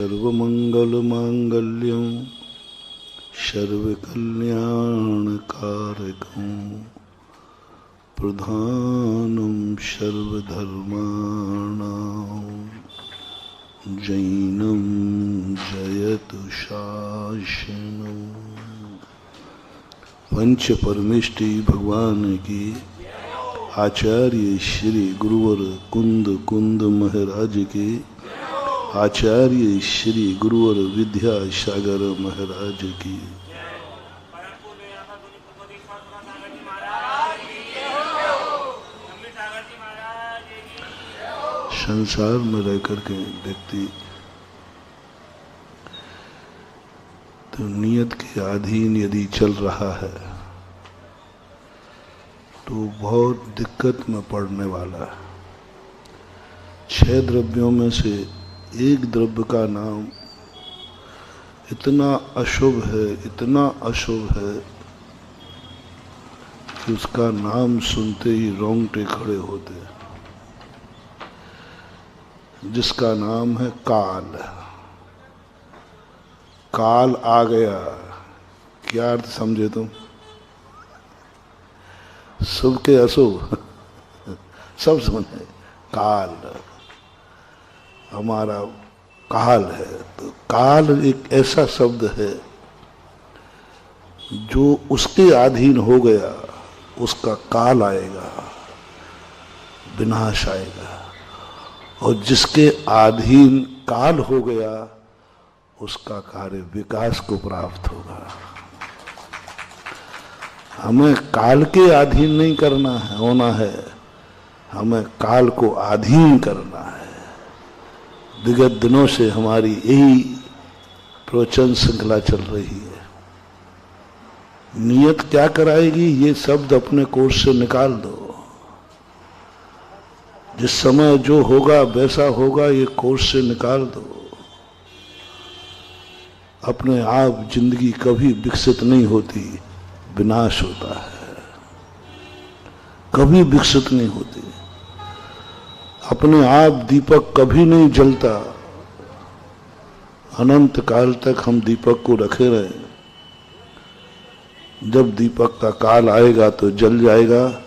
सर्वमंगलमांगल्यं सर्वकल्याणकारकं प्रधानं सर्वधर्माणां जैनं जयतु शासनं। पंच परमेष्टि भगवान की आचार्य श्री गुरुवर कुंद महाराज के आचार्य श्री गुरुवर विद्यासागर महाराज की संसार में रह करके व्यक्ति तो नियत के अधीन यदि चल रहा है तो बहुत दिक्कत में पड़ने वाला है। 6 द्रव्यों में से एक द्रव्य का नाम इतना अशुभ है, इतना अशुभ है कि उसका नाम सुनते ही रोंगटे खड़े होते हैं, जिसका नाम है काल। काल आ गया, क्या अर्थ समझे तुम? शुभ के अशुभ सब समझे। काल हमारा काल है, तो काल एक ऐसा शब्द है जो उसके अधीन हो गया उसका काल आएगा, विनाश आएगा, और जिसके अधीन काल हो गया उसका कार्य विकास को प्राप्त होगा। हमें काल के अधीन नहीं करना है, होना है, हमें काल को अधीन करना है। विगत दिनों से हमारी यही प्रवचन श्रृंखला चल रही है। नियत क्या कराएगी, ये शब्द अपने कोष से निकाल दो। जिस समय जो होगा वैसा होगा, ये कोष से निकाल दो। अपने आप जिंदगी कभी विकसित नहीं होती, विनाश होता है। कभी विकसित नहीं होती। अपने आप दीपक कभी नहीं जलता। अनंत काल तक हम दीपक को रखे रहे। जब दीपक का काल आएगा तो जल जाएगा।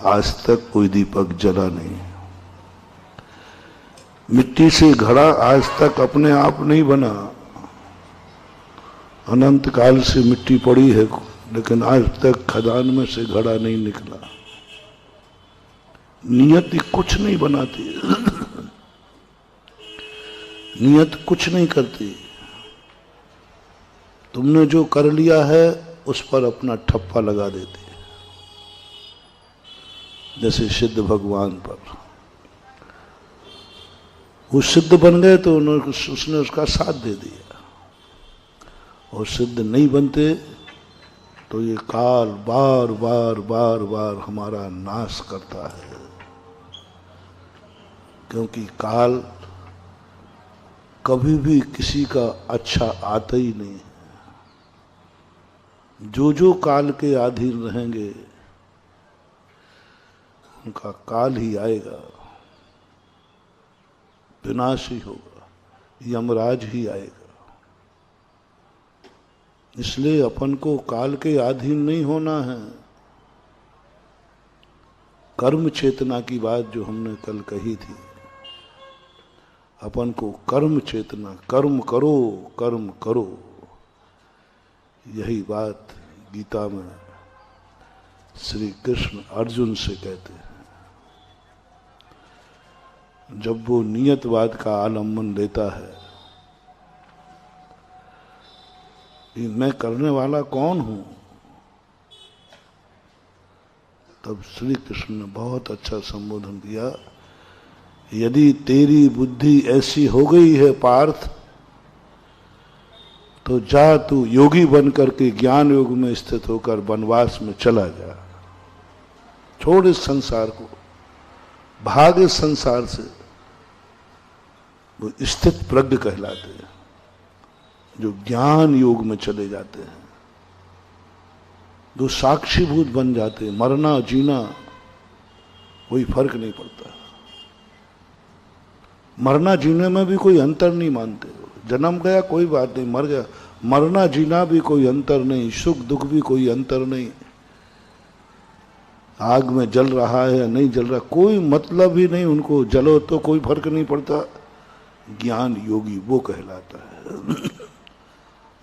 आज तक कोई दीपक जला नहीं। मिट्टी से घड़ा आज तक अपने आप नहीं बना। अनंत काल से मिट्टी पड़ी है, लेकिन आज तक खदान में से घड़ा नहीं निकला। नियति कुछ नहीं बनाती, नियत कुछ नहीं करती। तुमने जो कर लिया है उस पर अपना ठप्पा लगा देती है। जैसे सिद्ध भगवान पर वो सिद्ध बन गए तो उसने उसका साथ दे दिया, और सिद्ध नहीं बनते तो ये काल बार बार बार बार हमारा नाश करता है। क्योंकि काल कभी भी किसी का अच्छा आता ही नहीं है। जो जो काल के अधीन रहेंगे उनका काल ही आएगा, विनाश ही होगा, यमराज ही आएगा। इसलिए अपन को काल के अधीन नहीं होना है। कर्म चेतना की बात जो हमने कल कही थी, अपन को कर्म चेतना, कर्म करो, कर्म करो, यही बात गीता में श्री कृष्ण अर्जुन से कहते हैं। जब वो नियतवाद का आलम्बन लेता है कि मैं करने वाला कौन हूं, तब श्री कृष्ण ने बहुत अच्छा संबोधन किया। यदि तेरी बुद्धि ऐसी हो गई है पार्थ, तो जा तू योगी बन करके ज्ञान योग में स्थित होकर वनवास में चला जा। छोड़ इस संसार को, भाग इस संसार से। वो स्थित प्रज्ञ कहलाते हैं, जो ज्ञान योग में चले जाते हैं, जो साक्षीभूत बन जाते हैं। मरना जीना कोई फर्क नहीं पड़ता। मरना जीने में भी कोई अंतर नहीं मानते, जन्म गया कोई बात नहीं, मर गया, मरना जीना भी कोई अंतर नहीं, सुख दुख भी कोई अंतर नहीं, आग में जल रहा है या नहीं जल रहा कोई मतलब ही नहीं उनको, जलो तो कोई फर्क नहीं पड़ता। ज्ञान योगी वो कहलाता है।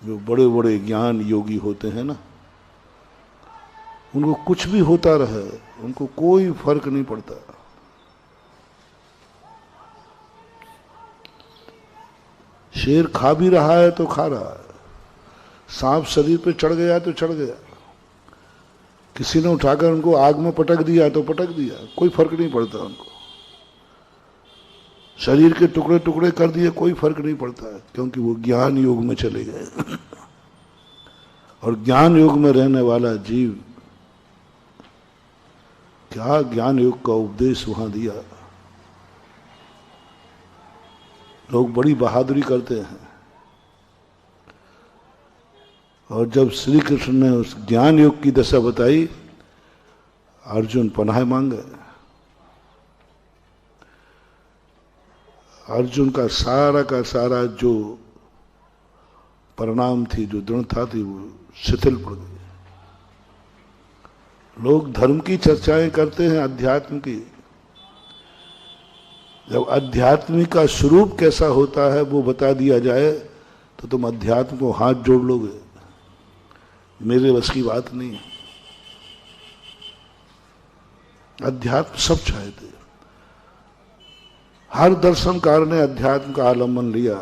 जो बड़े बड़े ज्ञान योगी होते हैं ना, उनको कुछ भी होता रहे उनको कोई फर्क नहीं पड़ता। शेर खा भी रहा है तो खा रहा है, सांप शरीर पे चढ़ गया तो चढ़ गया, किसी ने उठाकर उनको आग में पटक दिया तो पटक दिया, कोई फर्क नहीं पड़ता उनको। शरीर के टुकड़े टुकड़े कर दिए कोई फर्क नहीं पड़ता, क्योंकि वो ज्ञान योग में चले गए। और ज्ञान योग में रहने वाला जीव, क्या ज्ञान योग का उपदेश वहां दिया। लोग बड़ी बहादुरी करते हैं, और जब श्री कृष्ण ने उस ज्ञान योग की दशा बताई, अर्जुन पनाह मांगे। अर्जुन का सारा जो परिणाम थी, जो दृढ़ता थी, वो शिथिल पड़ गई। लोग धर्म की चर्चाएं करते हैं, अध्यात्म की। जब अध्यात्म का स्वरूप कैसा होता है वो बता दिया जाए तो तुम अध्यात्म को हाथ जोड़ लोगे। मेरे बस की बात नहीं। अध्यात्म सब चाहते, हर दर्शनकार ने अध्यात्म का आलम्बन लिया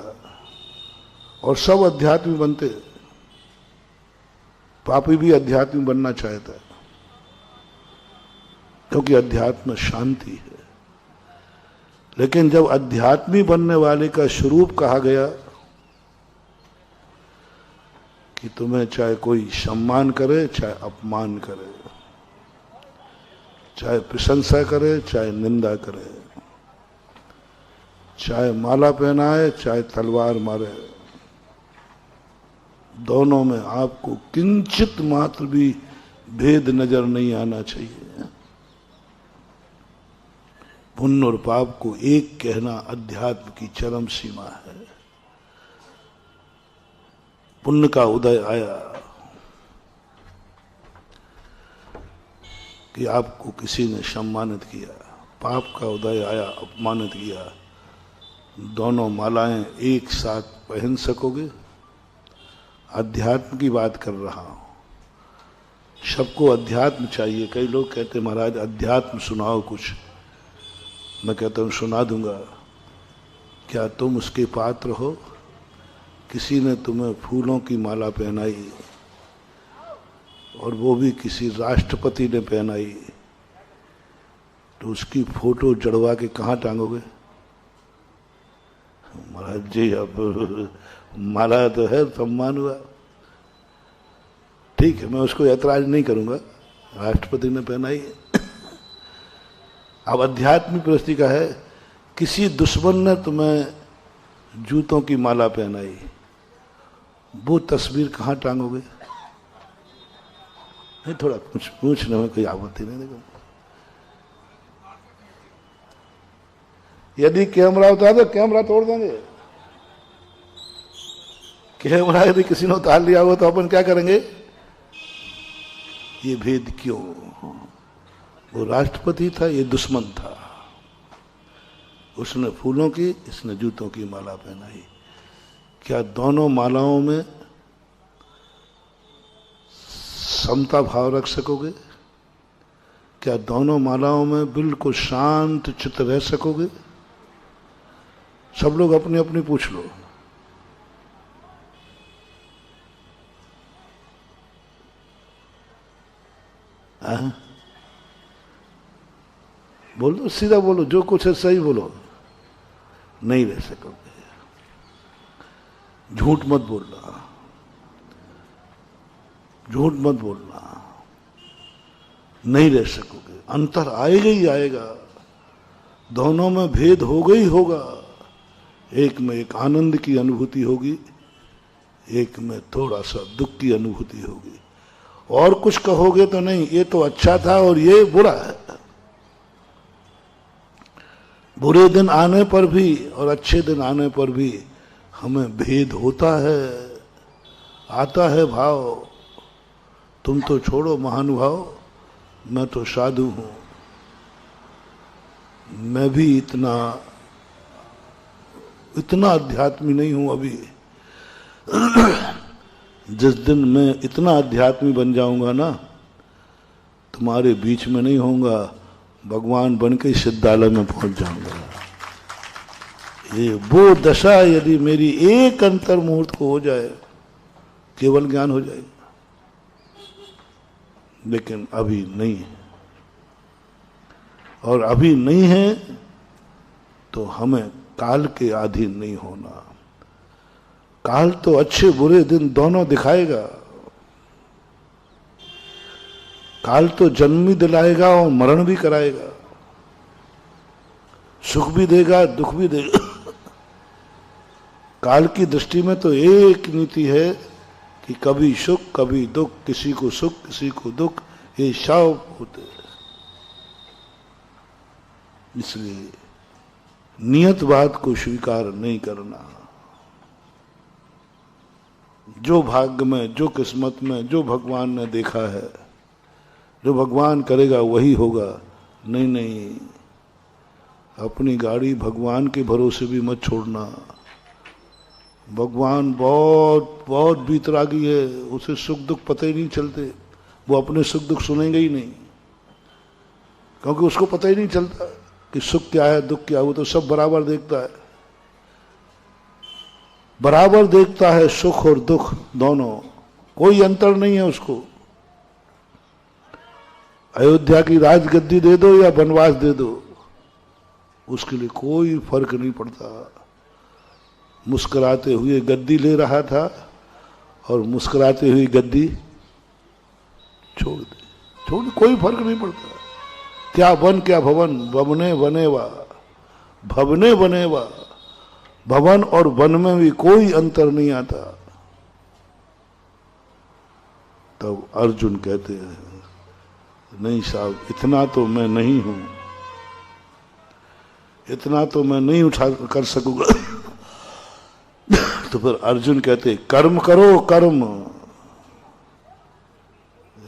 और सब अध्यात्मी बनते। पापी भी अध्यात्मी बनना चाहता है, क्योंकि अध्यात्म शांति है। लेकिन जब अध्यात्मी बनने वाले का स्वरूप कहा गया कि तुम्हें चाहे कोई सम्मान करे चाहे अपमान करे, चाहे प्रशंसा करे चाहे निंदा करे, चाहे माला पहनाए चाहे तलवार मारे, दोनों में आपको किंचित मात्र भी भेद नजर नहीं आना चाहिए। पुण्य और पाप को एक कहना अध्यात्म की चरम सीमा है। पुण्य का उदय आया कि आपको किसी ने सम्मानित किया, पाप का उदय आया अपमानित किया, दोनों मालाएं एक साथ पहन सकोगे? अध्यात्म की बात कर रहा हूं। सबको अध्यात्म चाहिए। कई लोग कहते महाराज अध्यात्म सुनाओ कुछ। मैं कहता हूं सुना दूंगा। क्या तुम उसके पात्र हो? किसी ने तुम्हें फूलों की माला पहनाई और वो भी किसी राष्ट्रपति ने पहनाई, तो उसकी फोटो जड़वा के कहाँ टांगोगे? महाराज जी अब माला तो है, सम्मान हुआ, ठीक है, मैं उसको ऐतराज नहीं करूंगा, राष्ट्रपति ने पहनाई है। अब अध्यात्मिक परिस्थिति का है, किसी दुश्मन ने तुम्हें जूतों की माला पहनाई, वो तस्वीर कहाँ टांगोगे? नहीं, थोड़ा कुछ पूछने में कोई आपत्ति नहीं। देखो, यदि कैमरा होता तो कैमरा तोड़ देंगे। कैमरा यदि किसी ने उतार लिया हो तो अपन क्या करेंगे? ये भेद क्यों? वो राष्ट्रपति था, ये दुश्मन था। उसने फूलों की, इसने जूतों की माला पहनाई। क्या दोनों मालाओं में समता भाव रख सकोगे? क्या दोनों मालाओं में बिल्कुल शांत चित्त रह सकोगे? सब लोग अपनी अपनी पूछ लो। बोलो, सीधा बोलो, जो कुछ है सही बोलो। नहीं रह सकोगे। झूठ मत बोलना, झूठ मत बोलना, नहीं रह सकोगे। अंतर आएगा ही आएगा, दोनों में भेद होगा ही होगा। एक में एक आनंद की अनुभूति होगी, एक में थोड़ा सा दुख की अनुभूति होगी। और कुछ कहोगे तो नहीं, ये तो अच्छा था और ये बुरा है। बुरे दिन आने पर भी और अच्छे दिन आने पर भी हमें भेद होता है, आता है भाव। तुम तो छोड़ो महानुभाव, मैं तो साधु हूं, मैं भी इतना अध्यात्मी नहीं हूं अभी। जिस दिन मैं इतना अध्यात्मी बन जाऊंगा ना, तुम्हारे बीच में नहीं होऊंगा, भगवान बन के सिद्धालय में पहुंच जाऊंगा। ये वो दशा यदि मेरी एक अंतर मुहूर्त को हो जाए, केवल ज्ञान हो जाएगा। लेकिन अभी नहीं है, और अभी नहीं है तो हमें काल के अधीन नहीं होना। काल तो अच्छे बुरे दिन दोनों दिखाएगा। काल तो जन्म भी दिलाएगा और मरण भी कराएगा, सुख भी देगा, दुख भी देगा। काल की दृष्टि में तो एक नीति है कि कभी सुख कभी दुख, किसी को सुख किसी को दुख, ये सब होते हैं। इसलिए नियतवाद को स्वीकार नहीं करना। जो भाग्य में, जो किस्मत में, जो भगवान ने देखा है, जो भगवान करेगा वही होगा। नहीं नहीं, अपनी गाड़ी भगवान के भरोसे भी मत छोड़ना। भगवान बहुत बहुत बीतरागी है, उसे सुख दुख पता ही नहीं चलते। वो अपने सुख दुख सुनेंगे ही नहीं, क्योंकि उसको पता ही नहीं चलता कि सुख क्या है दुख क्या है। वो तो सब बराबर देखता है, बराबर देखता है सुख और दुख दोनों, कोई अंतर नहीं है उसको। अयोध्या की राजगद्दी दे दो या वनवास दे दो, उसके लिए कोई फर्क नहीं पड़ता। मुस्कुराते हुए गद्दी ले रहा था और मुस्कुराते हुए गद्दी छोड़ दे, कोई फर्क नहीं पड़ता। क्या वन क्या भवन, भवने बनेवा, भवने बनेवा। भवन और वन में भी कोई अंतर नहीं आता। तब अर्जुन कहते हैं, नहीं साहब, इतना तो मैं नहीं हूं, इतना तो मैं नहीं उठा कर सकूंगा। तो फिर अर्जुन कहते, कर्म करो कर्म,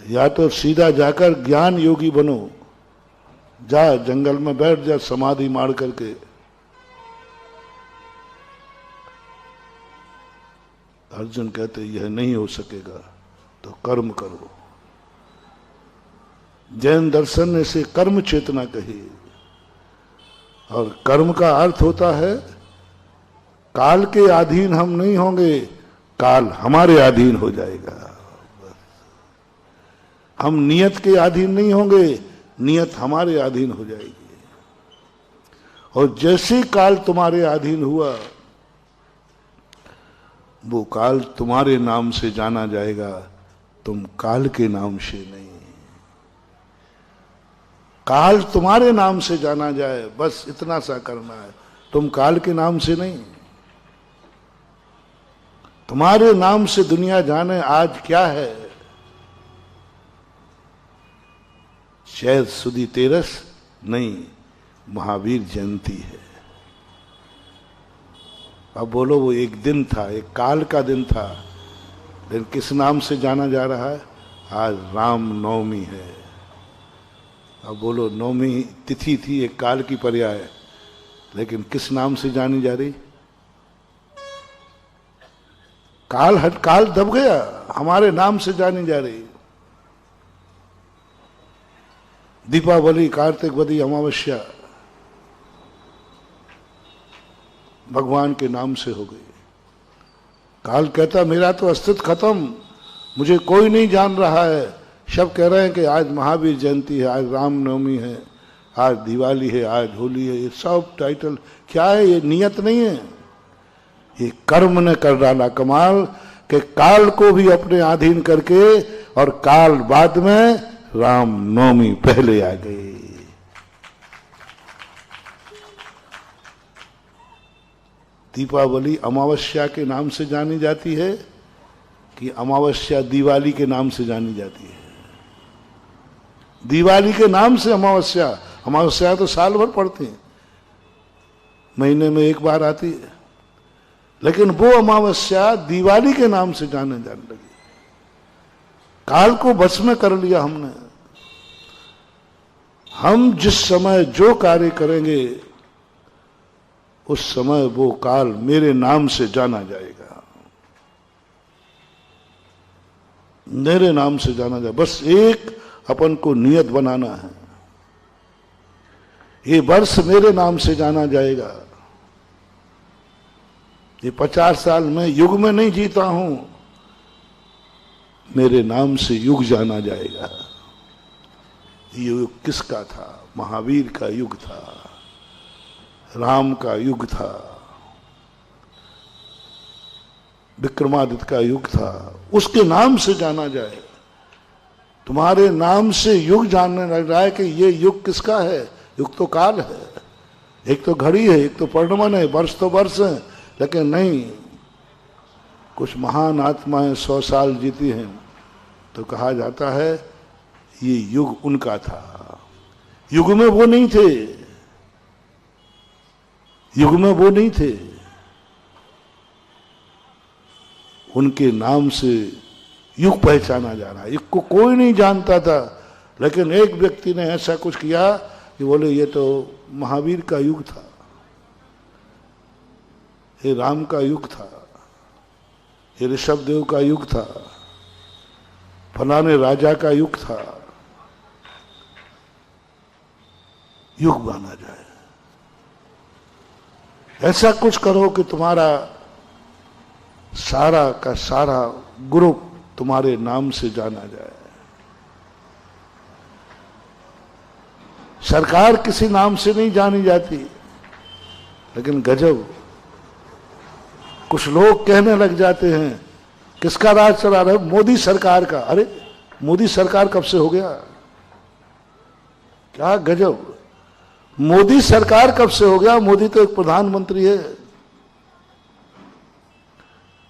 या तो सीधा जाकर ज्ञान योगी बनो, जा जंगल में बैठ जा समाधि मार करके। अर्जुन कहते यह नहीं हो सकेगा, तो कर्म करो। जैन दर्शन ने इसे कर्म चेतना कही, और कर्म का अर्थ होता है काल के अधीन हम नहीं होंगे, काल हमारे अधीन हो जाएगा। हम नियत के अधीन नहीं होंगे, नियत हमारे अधीन हो जाएगी। और जैसे काल तुम्हारे अधीन हुआ, वो काल तुम्हारे नाम से जाना जाएगा, तुम काल के नाम से नहीं। काल तुम्हारे नाम से जाना जाए, बस इतना सा करना है, तुम काल के नाम से नहीं। तुम्हारे नाम से दुनिया जाने आज क्या है। शायद सुदी तेरस नहीं, महावीर जयंती है। अब बोलो, वो एक दिन था, एक काल का दिन था, लेकिन किस नाम से जाना जा रहा है? आज राम नवमी है। अब बोलो, नवमी तिथि थी, एक काल की पर्याय, लेकिन किस नाम से जानी जा रही? काल दब गया, हमारे नाम से जानी जा रही। दीपावली, कार्तिक बदी, अमावस्या भगवान के नाम से हो गई। काल कहता मेरा तो अस्तित्व खत्म, मुझे कोई नहीं जान रहा है। सब कह रहे हैं कि आज महावीर जयंती है, आज रामनवमी है, आज दिवाली है, आज होली है। ये सब टाइटल क्या है? ये नियत नहीं है, ये कर्म ने कर डाला कमाल कि काल को भी अपने अधीन करके, और काल बाद में, राम नवमी पहले आ गई। दीपावली अमावस्या के नाम से जानी जाती है कि अमावस्या दिवाली के नाम से जानी जाती है? दिवाली के नाम से अमावस्या। अमावस्या तो साल भर पड़ती है, महीने में एक बार आती है। लेकिन वो अमावस्या दिवाली के नाम से जाने लगी। काल को बस में कर लिया हमने। हम जिस समय जो कार्य करेंगे उस समय वो काल मेरे नाम से जाना जाएगा, मेरे नाम से जाना जाए। बस एक अपन को नियत बनाना है, ये वर्ष मेरे नाम से जाना जाएगा। ये 50 साल में युग में नहीं जीता हूं, मेरे नाम से युग जाना जाएगा। ये युग किसका था? महावीर का युग था, राम का युग था, विक्रमादित्य का युग था। उसके नाम से जाना जाए। तुम्हारे नाम से युग जानने लग रहा है कि ये युग किसका है? युग तो काल है, एक तो घड़ी है, एक तो पर्णमन है, वर्ष तो वर्ष है। लेकिन नहीं, कुछ महान आत्माएं 100 साल जीती हैं तो कहा जाता है ये युग उनका था। युग में वो नहीं थे, युग में वो नहीं थे। उनके नाम से युग पहचाना जा रहा है। युग को कोई नहीं जानता था, लेकिन एक व्यक्ति ने ऐसा कुछ किया कि बोले ये तो महावीर का युग था, ये राम का युग था, ये ऋषभदेव का युग था, फलाने राजा का युग था। युग माना जाए। ऐसा कुछ करो कि तुम्हारा सारा का सारा ग्रुप तुम्हारे नाम से जाना जाए। सरकार किसी नाम से नहीं जानी जाती, लेकिन गजब कुछ लोग कहने लग जाते हैं किसका राज चला रहा है? मोदी सरकार का। अरे मोदी सरकार कब से हो गया? क्या गजब, मोदी सरकार कब से हो गया? मोदी तो एक प्रधानमंत्री है।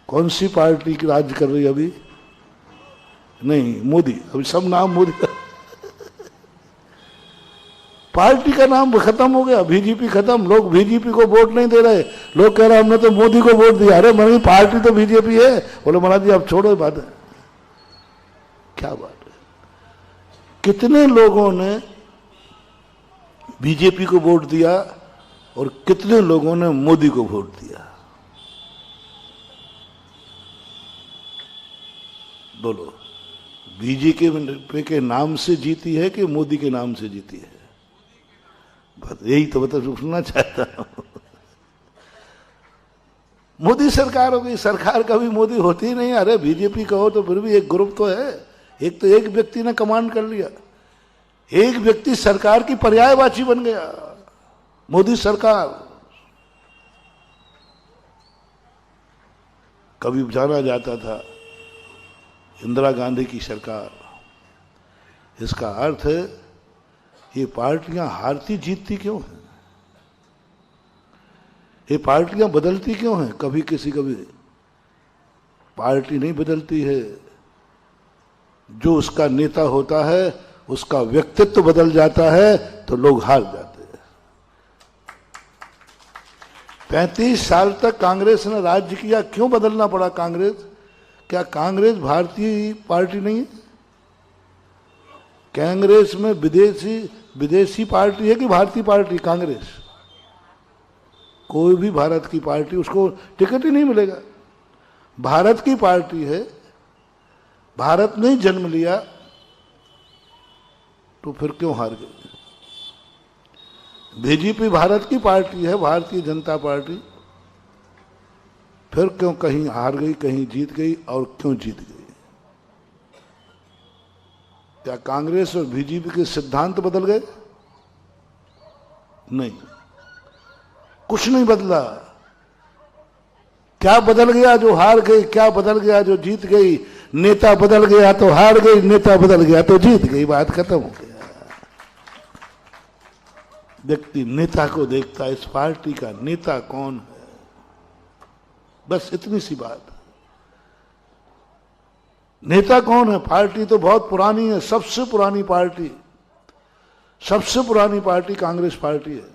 कौन सी पार्टी की राज कर रही है अभी? नहीं, मोदी। अभी सब नाम मोदी का पार्टी का नाम खत्म हो गया, बीजेपी खत्म। लोग बीजेपी को वोट नहीं दे रहे, लोग कह रहे हमने तो मोदी को वोट दिया। अरे मेरी पार्टी तो बीजेपी है। बोले महाराज जी अब छोड़ो बात है। क्या बात है? कितने लोगों ने बीजेपी को वोट दिया और कितने लोगों ने मोदी को वोट दिया? बोलो, बीजेपी के नाम से जीती है कि मोदी के नाम से जीती है? बस यही तो सुनना चाहता हूं। मोदी सरकार हो गई, सरकार कभी मोदी होती ही नहीं। अरे बीजेपी कहो तो फिर भी एक ग्रुप तो है, एक तो एक व्यक्ति ने कमांड कर लिया, एक व्यक्ति सरकार की पर्यायवाची बन गया, मोदी सरकार। कभी जाना जाता था इंदिरा गांधी की सरकार। इसका अर्थ है ये पार्टियां हारती जीतती क्यों हैं? ये पार्टियां बदलती क्यों हैं? कभी किसी कभी पार्टी नहीं बदलती है। जो उसका नेता होता है उसका व्यक्तित्व बदल जाता है तो लोग हार जाते हैं। 35 साल तक कांग्रेस ने राज्य किया, क्यों बदलना पड़ा कांग्रेस? क्या कांग्रेस भारतीय पार्टी नहीं है? कांग्रेस में विदेशी पार्टी है कि भारतीय पार्टी? कांग्रेस कोई भी भारत की पार्टी उसको टिकट ही नहीं मिलेगा। भारत की पार्टी है, भारत ने जन्म लिया, तो फिर क्यों हार गई? बीजेपी भारत की पार्टी है, भारतीय जनता पार्टी, फिर क्यों कहीं हार गई, कहीं जीत गई? और क्यों जीत गई? क्या कांग्रेस और बीजेपी के सिद्धांत बदल गए? नहीं, कुछ नहीं बदला। क्या बदल गया जो हार गई? क्या बदल गया जो जीत गई? नेता बदल गया तो हार गई, नेता बदल गया तो जीत गई, बात खत्म हो गया। व्यक्ति नेता को देखता है, इस पार्टी का नेता कौन है, बस इतनी सी बात। नेता कौन है? पार्टी तो बहुत पुरानी है, सबसे पुरानी पार्टी, सबसे पुरानी पार्टी कांग्रेस पार्टी है।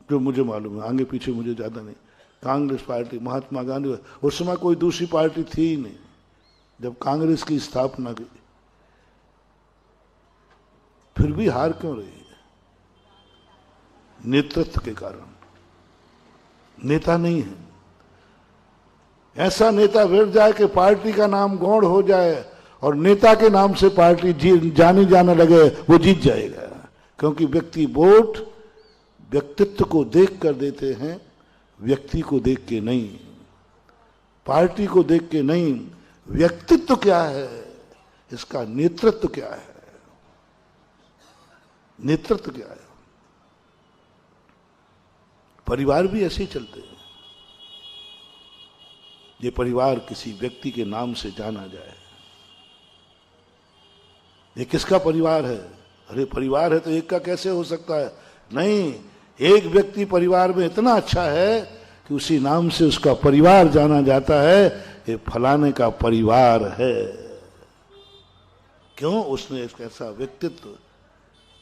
जो मुझे मालूम है, आगे पीछे मुझे ज्यादा नहीं। कांग्रेस पार्टी, महात्मा गांधी, उस समय कोई दूसरी पार्टी थी ही नहीं जब कांग्रेस की स्थापना की, फिर भी हार क्यों रही है? नेतृत्व के कारण। नेता नहीं है। ऐसा नेता बैठ जाए कि पार्टी का नाम गौड़ हो जाए और नेता के नाम से पार्टी जानी जाने लगे, वो जीत जाएगा। क्योंकि व्यक्ति वोट व्यक्तित्व को देख कर देते हैं, व्यक्ति को देख के नहीं, पार्टी को देख के नहीं। व्यक्तित्व क्या है, इसका नेतृत्व क्या है, नेतृत्व क्या है। परिवार भी ऐसे ही चलते हैं। ये परिवार किसी व्यक्ति के नाम से जाना जाए, ये किसका परिवार है? अरे परिवार है तो एक का कैसे हो सकता है? नहीं, एक व्यक्ति परिवार में इतना अच्छा है कि उसी नाम से उसका परिवार जाना जाता है, ये फलाने का परिवार है। क्यों? उसने एक ऐसा व्यक्तित्व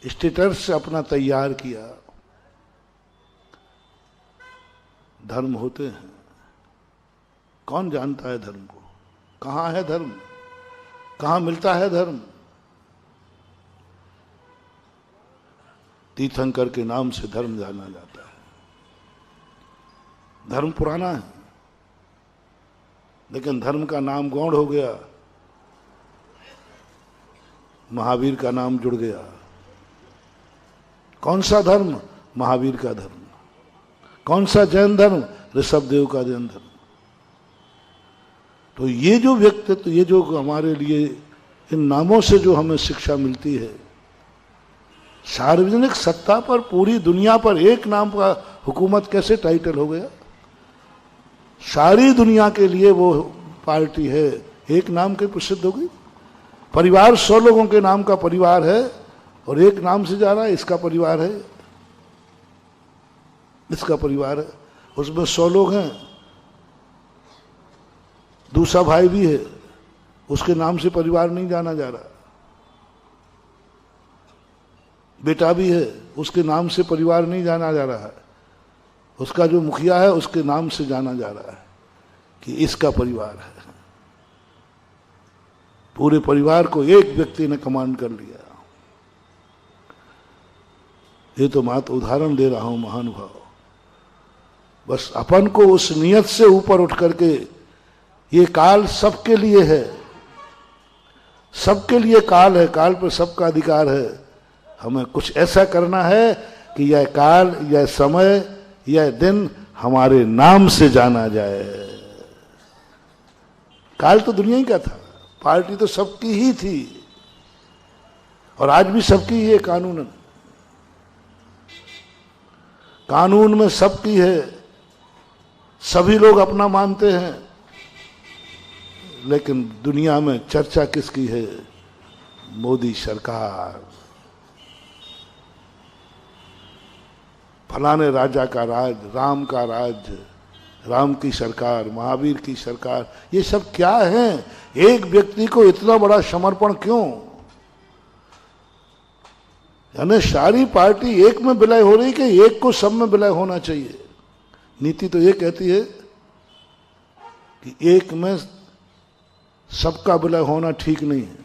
स्टेटस से अपना तैयार किया। धर्म होते हैं, कौन जानता है धर्म को? कहाँ है धर्म? कहाँ मिलता है धर्म? तीर्थंकर के नाम से धर्म जाना जाता है। धर्म पुराना है, लेकिन धर्म का नाम गौड़ हो गया, महावीर का नाम जुड़ गया। कौन सा धर्म? महावीर का धर्म। कौन सा जैन धर्म? ऋषभदेव का जैन धर्म। तो ये जो व्यक्तित्व, ये जो हमारे लिए इन नामों से जो हमें शिक्षा मिलती है, सार्वजनिक सत्ता पर पूरी दुनिया पर एक नाम का हुकूमत कैसे टाइटल हो गया? सारी दुनिया के लिए वो पार्टी है, एक नाम के प्रसिद्ध हो गई। परिवार 100 लोगों के नाम का परिवार है और एक नाम से जा रहा है, इसका परिवार है, इसका परिवार है। उसमें 100 लोग हैं, दूसरा भाई भी है, उसके नाम से परिवार नहीं जाना जा रहा। बेटा भी है, उसके नाम से परिवार नहीं जाना जा रहा है। उसका जो मुखिया है उसके नाम से जाना जा रहा है कि इसका परिवार है। पूरे परिवार को एक व्यक्ति ने कमांड कर लिया। ये तो मात्र उदाहरण दे रहा हूं महानुभाव। बस अपन को उस नियत से ऊपर उठ करके, ये काल सबके लिए है, सबके लिए काल है, काल पर सबका अधिकार है। हमें कुछ ऐसा करना है कि यह काल, यह समय, यह दिन हमारे नाम से जाना जाए। काल तो दुनिया ही का था, पार्टी तो सबकी ही थी और आज भी सबकी ही है। कानून में सबकी है, सभी लोग अपना मानते हैं, लेकिन दुनिया में चर्चा किसकी है? मोदी सरकार, फलाने राजा का राज, राम का राज, राम की सरकार, महावीर की सरकार। ये सब क्या है? एक व्यक्ति को इतना बड़ा समर्पण क्यों? यानी सारी पार्टी एक में विलय हो रही कि एक को सब में विलय होना चाहिए। नीति तो ये कहती है कि एक में सबका विलय होना ठीक नहीं है,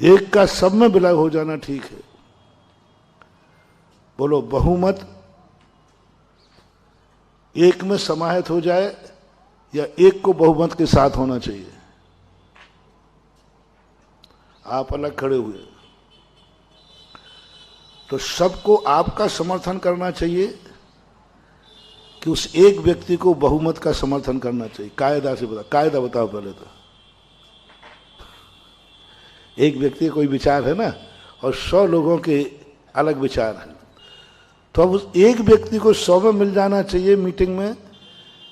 एक का सब में विलय हो जाना ठीक है। बोलो, बहुमत एक में समाहित हो जाए या एक को बहुमत के साथ होना चाहिए? आप अलग खड़े हुए तो सबको आपका समर्थन करना चाहिए कि उस एक व्यक्ति को बहुमत का समर्थन करना चाहिए? कायदा से बता, कायदा बताओ पहले तो। एक व्यक्ति का कोई विचार है ना और 100 लोगों के अलग विचार हैं, तो अब उस एक व्यक्ति को 100 में मिल जाना चाहिए मीटिंग में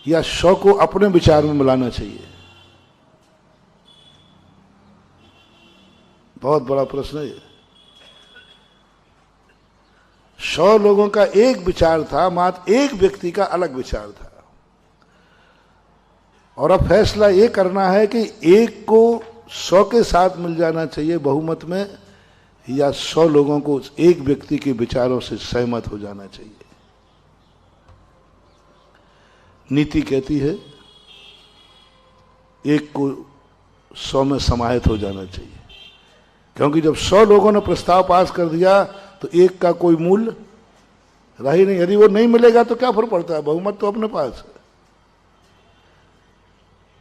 या 100 को अपने विचार में मिलाना चाहिए? बहुत बड़ा प्रश्न है। 100 लोगों का एक विचार था, मात्र एक व्यक्ति का अलग विचार था, और अब फैसला ये करना है कि एक को 100 के साथ मिल जाना चाहिए बहुमत में या 100 लोगों को एक व्यक्ति के विचारों से सहमत हो जाना चाहिए। नीति कहती है एक को 100 में समाहित हो जाना चाहिए, क्योंकि जब 100 लोगों ने प्रस्ताव पास कर दिया तो एक का कोई मूल्य रहा ही नहीं। यदि वो नहीं मिलेगा तो क्या फर्क पड़ता है, बहुमत तो अपने पास है।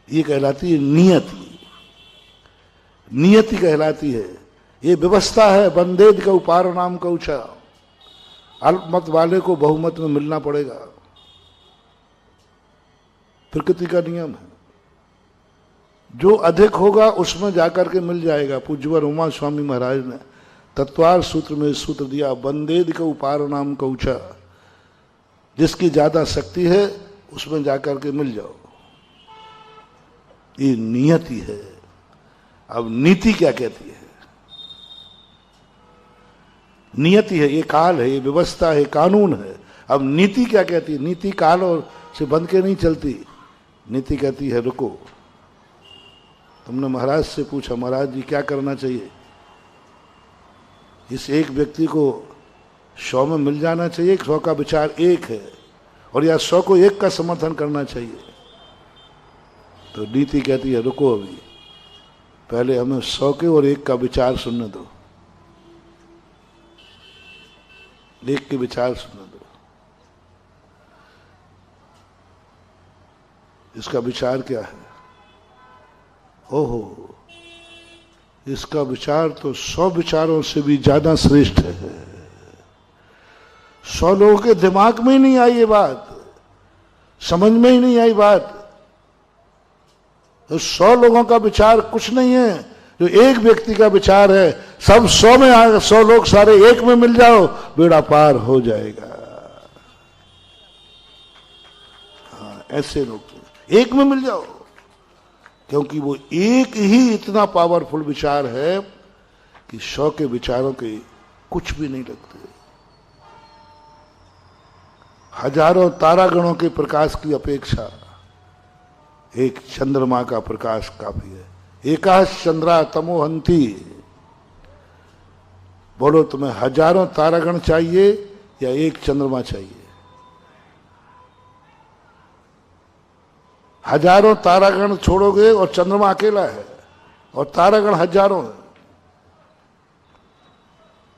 ये कहलाती है नियति। नियति कहलाती है, ये व्यवस्था है। बंदेद का उपार नाम का ऊंचा, अल्पमत वाले को बहुमत में मिलना पड़ेगा, प्रकृति का नियम है। जो अधिक होगा उसमें जाकर के मिल जाएगा। पूज्यवर उमा स्वामी महाराज ने तत्वार सूत्र में सूत्र दिया, बंदेद का उपार नाम का ऊंचा, जिसकी ज्यादा शक्ति है उसमें जाकर के मिल जाओ। ये नियति है। अब नीति क्या कहती है? नियति है, ये काल है, ये व्यवस्था है, कानून है। अब नीति क्या कहती है? नीति काल और से बंध के नहीं चलती। नीति कहती है रुको। तुमने महाराज से पूछा, महाराज जी क्या करना चाहिए? इस एक व्यक्ति को 100 में मिल जाना चाहिए, 100 का विचार एक है, और या 100 को एक का समर्थन करना चाहिए। तो नीति कहती है रुको, अभी पहले हमें 100 के और एक का विचार सुनने दो, एक के विचार सुनने दो। इसका विचार क्या है? ओहो, इसका विचार तो 100 विचारों से भी ज्यादा श्रेष्ठ है। 100 लोगों के दिमाग में ही नहीं आई ये बात, समझ में ही नहीं आई बात। तो 100 लोगों का विचार कुछ नहीं है, जो एक व्यक्ति का विचार है। सब 100 में आ, 100 लोग सारे एक में मिल जाओ, बेड़ा पार हो जाएगा। हाँ, ऐसे लोग एक में मिल जाओ, क्योंकि वो एक ही इतना पावरफुल विचार है कि 100 के विचारों के कुछ भी नहीं लगते। हजारों तारागणों के प्रकाश की अपेक्षा एक चंद्रमा का प्रकाश काफी है। एकाश चंद्रा तमोहंती। बोलो तुम्हें हजारों तारागण चाहिए या एक चंद्रमा चाहिए? हजारों तारागण छोड़ोगे और चंद्रमा अकेला है, और तारागण हजारों है।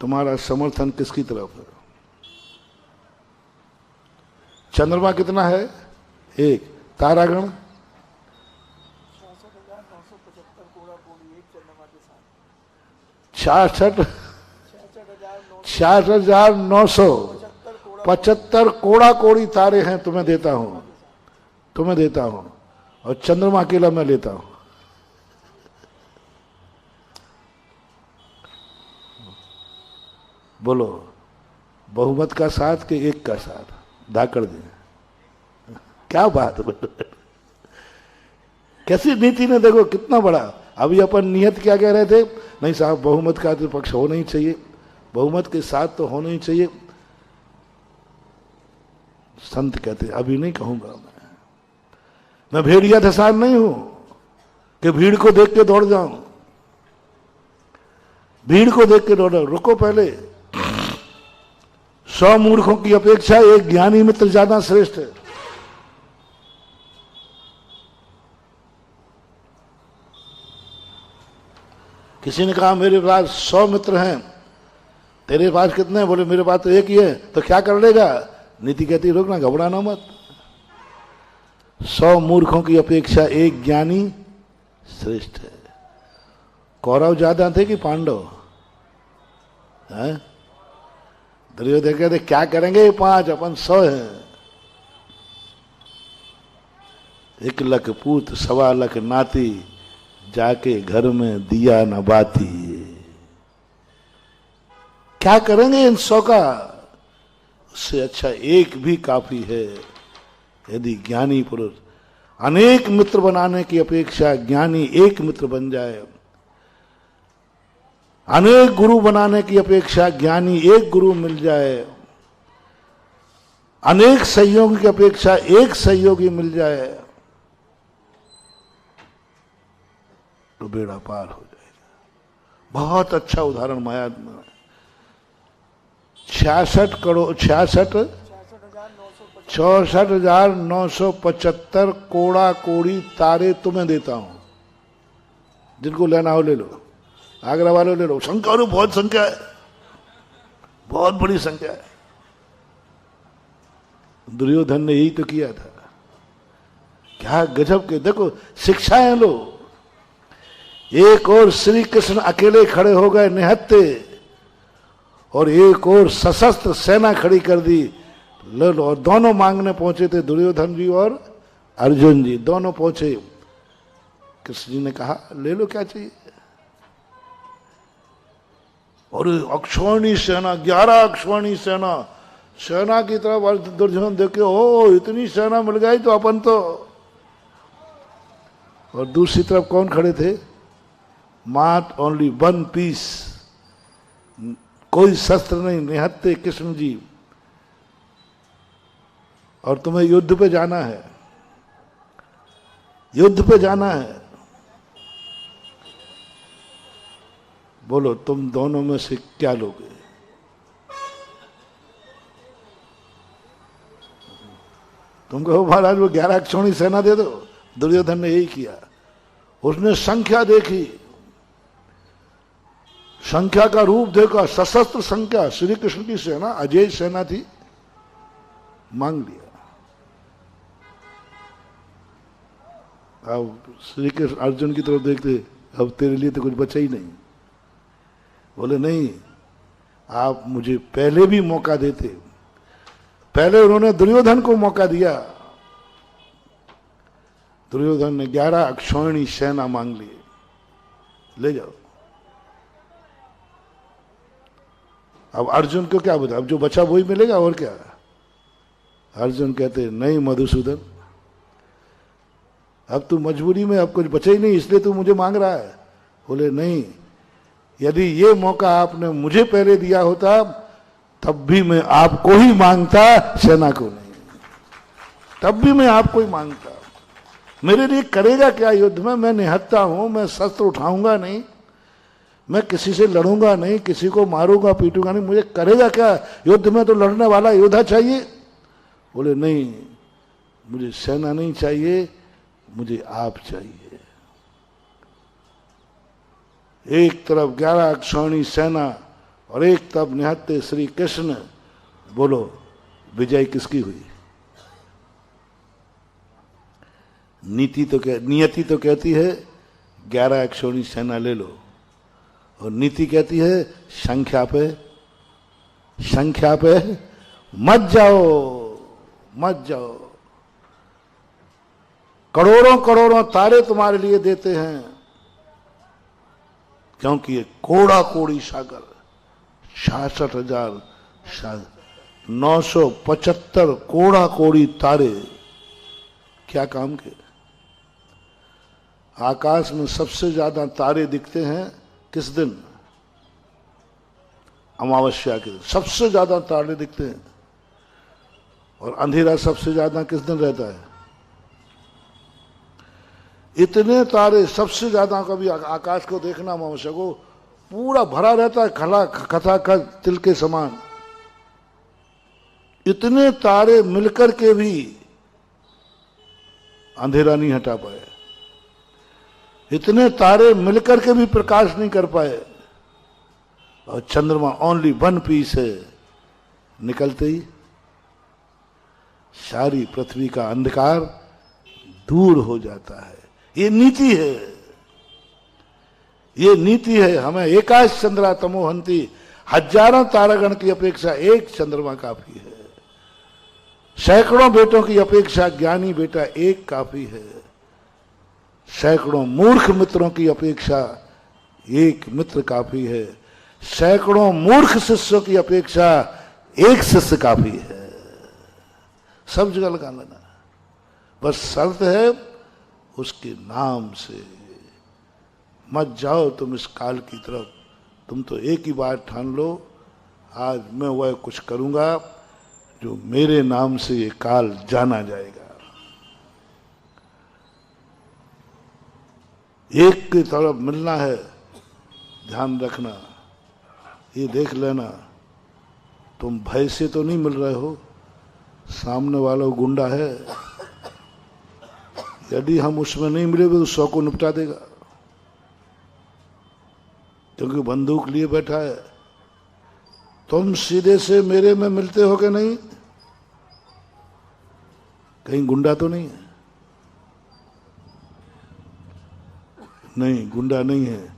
तुम्हारा समर्थन किसकी तरफ है? चंद्रमा कितना है? एक। तारागण 66,975 कोड़ा कोड़ी तारे हैं। तुम्हें देता हूं, तुम्हें देता हूं, और चंद्रमा अकेला मैं लेता हूं। बोलो, बहुमत का साथ के एक का साथ? धाकड़ दें, क्या बात है। कैसी नीति ने, देखो कितना बड़ा। अभी अपन नियत क्या कह रहे थे? नहीं साहब, बहुमत का तो पक्ष होना ही चाहिए, बहुमत के साथ तो होना ही चाहिए। संत कहते अभी नहीं कहूंगा, मैं भेड़िया धसार नहीं हूं कि भीड़ को देख के दौड़ जाऊं। भीड़ को देख के दौड़, रुको पहले। 100 मूर्खों की अपेक्षा एक ज्ञानी मित्र ज्यादा श्रेष्ठ है। किसी ने कहा मेरे पास 100 मित्र हैं, तेरे पास कितने हैं? बोले मेरे पास तो एक ही है। तो क्या कर लेगा? नीति कहती रुकना, घबराना मत। 100 मूर्खों की अपेक्षा एक ज्ञानी श्रेष्ठ है। कौरव ज्यादा थे कि पांडव? दुर्योधन कहते क्या करेंगे 5, अपन 100 हैं। 1 लाख पूत 1.25 लाख नाती, जाके घर में दिया न बाती। क्या करेंगे इन 100 का? उससे अच्छा एक भी काफी है। यदि ज्ञानी पुरुष, अनेक मित्र बनाने की अपेक्षा ज्ञानी एक मित्र बन जाए, अनेक गुरु बनाने की अपेक्षा ज्ञानी एक गुरु मिल जाए, अनेक सहयोगी की अपेक्षा एक सहयोगी मिल जाए, तो बेड़ा पार हो जाएगा। बहुत अच्छा उदाहरण माया में 66,975 कोड़ा कोड़ी तारे तुम्हें देता हूं, जिनको लेना हो ले लो, आगरा वालों ले लो। संख्या बहुत संख्या है, बहुत बड़ी संख्या है। दुर्योधन ने यही तो किया था। क्या गजब के देखो शिक्षाएं लो। एक और श्री कृष्ण अकेले खड़े हो गए निहत्ते, और एक और सशस्त्र सेना खड़ी कर दी, ले लो। और दोनों मांगने पहुंचे थे, दुर्योधन जी और अर्जुन जी दोनों पहुंचे। कृष्ण जी ने कहा ले लो क्या चाहिए। और अक्षौणी सेना, 11 अक्षौणी सेना की तरफ दुर्योधन देखे, ओ इतनी सेना मिल गई तो अपन तो। और दूसरी तरफ कौन खड़े थे? मात ओनली वन पीस, कोई शस्त्र नहीं, निहत्ते कृष्ण जी। और तुम्हें युद्ध पे जाना है, युद्ध पे जाना है। बोलो तुम दोनों में से क्या लोगे? तुम कहो महाराज वो 11 अक्षौणी सेना दे दो। दुर्योधन ने यही किया। उसने संख्या देखी, संख्या का रूप देखा, सशस्त्र संख्या, श्री कृष्ण की सेना अजय सेना थी, मांग लिया। अब श्री कृष्ण अर्जुन की तरफ देखते, अब तेरे लिए तो कुछ बचा ही नहीं। बोले नहीं, आप मुझे पहले भी मौका देते। पहले उन्होंने दुर्योधन को मौका दिया। दुर्योधन ने 11 अक्षौहिणी सेना मांग ली, ले जाओ। अब अर्जुन को क्या बता, अब जो बचा वही मिलेगा और क्या। अर्जुन कहते नहीं मधुसूदन, अब तू मजबूरी में, अब कुछ बचा ही नहीं इसलिए तू मुझे मांग रहा है। बोले नहीं, यदि ये मौका आपने मुझे पहले दिया होता तब भी मैं आपको ही मांगता, सेना को नहीं। तब भी मैं आपको ही मांगता। मेरे लिए करेगा क्या युद्ध में? मैं निहत्ता हूं, मैं शस्त्र उठाऊंगा नहीं, मैं किसी से लड़ूंगा नहीं, किसी को मारूंगा पीटूंगा नहीं, मुझे करेगा क्या युद्ध में? तो लड़ने वाला योद्धा चाहिए। बोले नहीं, मुझे सेना नहीं चाहिए, मुझे आप चाहिए। एक तरफ 11 अक्षौहिणी सेना और एक तरफ निहत्ते श्री कृष्ण। बोलो विजय किसकी हुई? नियति तो कहती है 11 अक्षौहिणी सेना ले लो, और नीति कहती है संख्या पे मत जाओ। करोड़ों तारे तुम्हारे लिए देते हैं, क्योंकि ये कोड़ा कोड़ी सागर 66,975 कोड़ा कोड़ी तारे क्या काम के। आकाश में सबसे ज्यादा तारे दिखते हैं किस दिन? अमावस्या के दिन सबसे ज्यादा तारे दिखते हैं। और अंधेरा सबसे ज्यादा किस दिन रहता है? इतने तारे सबसे ज्यादा, कभी आकाश को देखना, अमावस्या को पूरा भरा रहता है खचाखच तिल के समान। इतने तारे मिलकर के भी अंधेरा नहीं हटा पाए, इतने तारे मिलकर के भी प्रकाश नहीं कर पाए। और चंद्रमा ओनली वन पीस है, निकलते ही सारी पृथ्वी का अंधकार दूर हो जाता है। ये नीति है, ये नीति है। हमें एकाश चंद्रा तमोहंती, हजारों तारागण की अपेक्षा एक चंद्रमा काफी है। सैकड़ों बेटों की अपेक्षा ज्ञानी बेटा एक काफी है। सैकड़ों मूर्ख मित्रों की अपेक्षा एक मित्र काफी है। सैकड़ों मूर्ख शिष्यों की अपेक्षा एक शिष्य काफी है। सब जगह लगा लेना, बस शर्त है उसके नाम से। मत जाओ तुम इस काल की तरफ। तुम तो एक ही बात ठान लो, आज मैं वह कुछ करूंगा जो मेरे नाम से ये काल जाना जाएगा। एक की तरफ मिलना है, ध्यान रखना, ये देख लेना तुम भय से तो नहीं मिल रहे हो, सामने वाला गुंडा है, यदि हम उसमें नहीं मिले तो 100 को निपटा देगा, क्योंकि बंदूक लिए बैठा है। तुम सीधे से मेरे में मिलते हो कि नहीं? कहीं गुंडा तो नहीं है? नहीं, गुंडा नहीं है।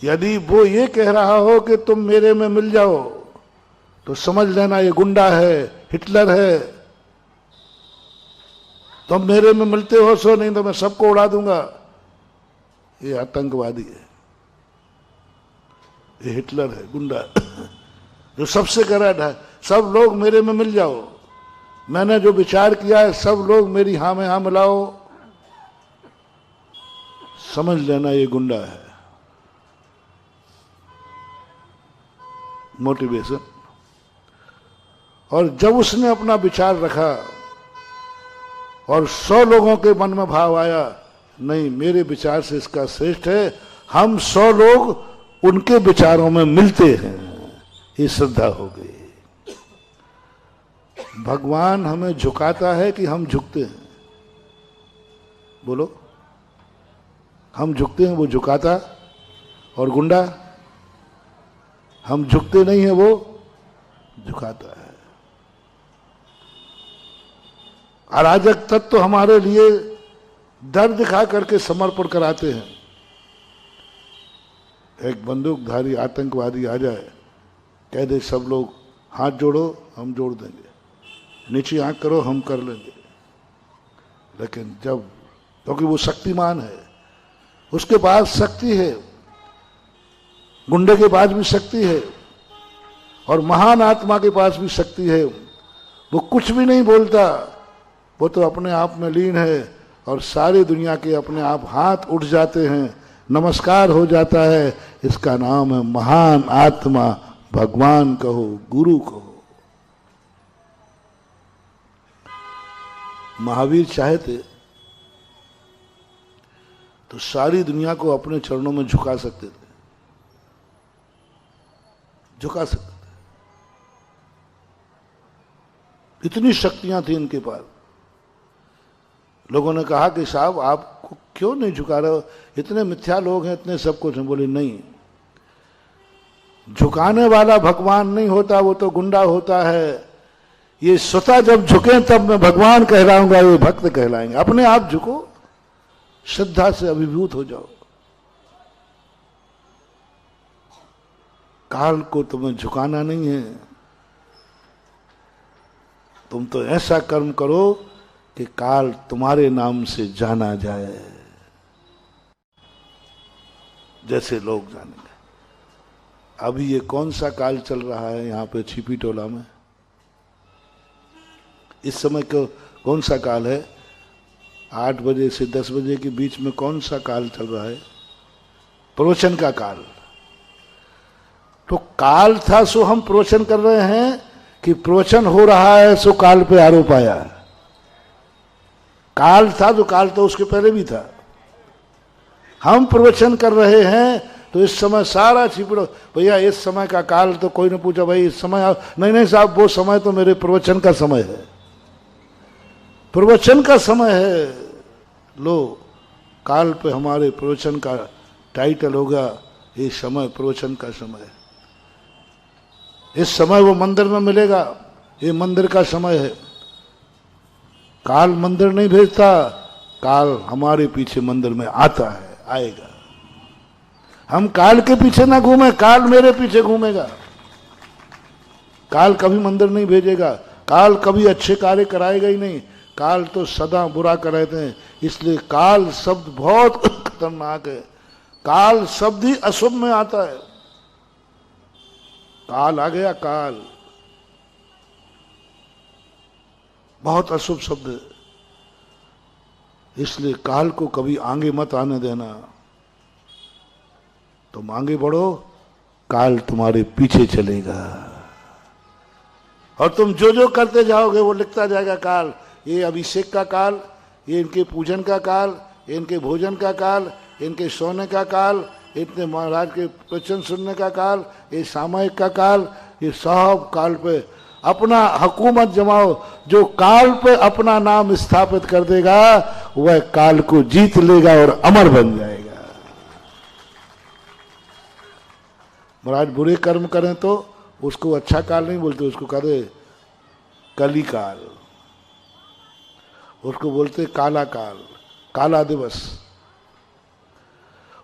यदि वो ये कह रहा हो कि तुम मेरे में मिल जाओ, तो समझ लेना ये गुंडा है, हिटलर है। तुम मेरे में मिलते हो सो, नहीं तो मैं सबको उड़ा दूंगा। ये आतंकवादी है, ये हिटलर है, गुंडा है, जो सबसे कह रहा है सब लोग मेरे में मिल जाओ, मैंने जो विचार किया है सब लोग मेरी हाँ में हाँ मिलाओ। समझ लेना ये गुंडा है। मोटिवेशन। और जब उसने अपना विचार रखा और 100 लोगों के मन में भाव आया, नहीं मेरे विचार से इसका श्रेष्ठ है, हम 100 लोग उनके विचारों में मिलते हैं, ये श्रद्धा हो गई। भगवान हमें झुकाता है कि हम झुकते हैं? बोलो, हम झुकते हैं, वो झुकाता। और गुंडा, हम झुकते नहीं है, वो झुकाता है। अराजक तत्व तो हमारे लिए डर दिखा करके समर्पण कराते हैं। एक बंदूकधारी आतंकवादी आ जाए, कह दे सब लोग हाथ जोड़ो, हम जोड़ देंगे, नीचे आंख करो, हम कर लेंगे। लेकिन जब, क्योंकि वो शक्तिमान है, उसके पास शक्ति है, गुंडे के पास भी शक्ति है, और महान आत्मा के पास भी शक्ति है। वो कुछ भी नहीं बोलता, वो तो अपने आप में लीन है, और सारी दुनिया के अपने आप हाथ उठ जाते हैं, नमस्कार हो जाता है। इसका नाम है महान आत्मा, भगवान कहो, गुरु कहो। महावीर चाहते तो सारी दुनिया को अपने चरणों में झुका सकते थे, झुका सकते थे। इतनी शक्तियां थी इनके पास। लोगों ने कहा कि साहब आपको क्यों नहीं झुका रहे हो, इतने मिथ्या लोग हैं, इतने सब कुछ हैं। बोले नहीं, झुकाने वाला भगवान नहीं होता, वो तो गुंडा होता है। ये स्वतः जब झुके तब मैं भगवान कहलाऊंगा, ये भक्त कहलाएंगे। अपने आप झुको, श्रद्धा से अभिभूत हो जाओ। काल को तुम्हें झुकाना नहीं है, तुम तो ऐसा कर्म करो कि काल तुम्हारे नाम से जाना जाए, जैसे लोग जानेंगे। अभी ये कौन सा काल चल रहा है यहाँ पे छिपी टोला में? इस समय कौन सा काल है? 8 बजे से 10 बजे के बीच में कौन सा काल चल रहा है? प्रवचन का काल। तो काल था सो हम प्रवचन कर रहे हैं, कि प्रवचन हो रहा है सो काल पे आरोप आया? काल था तो काल तो उसके पहले भी था। हम प्रवचन कर रहे हैं तो इस समय सारा छिपड़ो, भैया इस समय का काल तो कोई ने पूछा, भाई इस समय? नहीं साहब, वो समय तो मेरे प्रवचन का समय है, प्रवचन का समय है। लो, काल पे हमारे प्रवचन का टाइटल होगा, ये समय प्रवचन का समय है। इस समय वो मंदिर में मिलेगा, ये मंदिर का समय है। काल मंदिर नहीं भेजता, काल हमारे पीछे मंदिर में आता है, आएगा। हम काल के पीछे ना घूमे, काल मेरे पीछे घूमेगा। काल कभी मंदिर नहीं भेजेगा, काल कभी अच्छे कार्य कराएगा ही नहीं। काल तो सदा बुरा कराते हैं। इसलिए काल शब्द बहुत खतरनाक है। काल शब्द ही अशुभ में आता है। काल आ गया, काल बहुत अशुभ शब्द है। इसलिए काल को कभी आगे मत आने देना। तुम आगे बढ़ो, काल तुम्हारे पीछे चलेगा, और तुम जो जो करते जाओगे वो लिखता जाएगा काल। ये अभिषेक का काल, ये इनके पूजन का काल, ये इनके भोजन का काल, इनके सोने का काल, इतने महाराज के प्रवचन सुनने का काल, ये सामायिक का काल, ये सब काल पे अपना हुकूमत जमाओ। जो काल पे अपना नाम स्थापित कर देगा वह काल को जीत लेगा और अमर बन जाएगा। महाराज बुरे कर्म करें तो उसको अच्छा काल नहीं बोलते, उसको कहते कली काल, उसको बोलते काला काल, काला दिवस।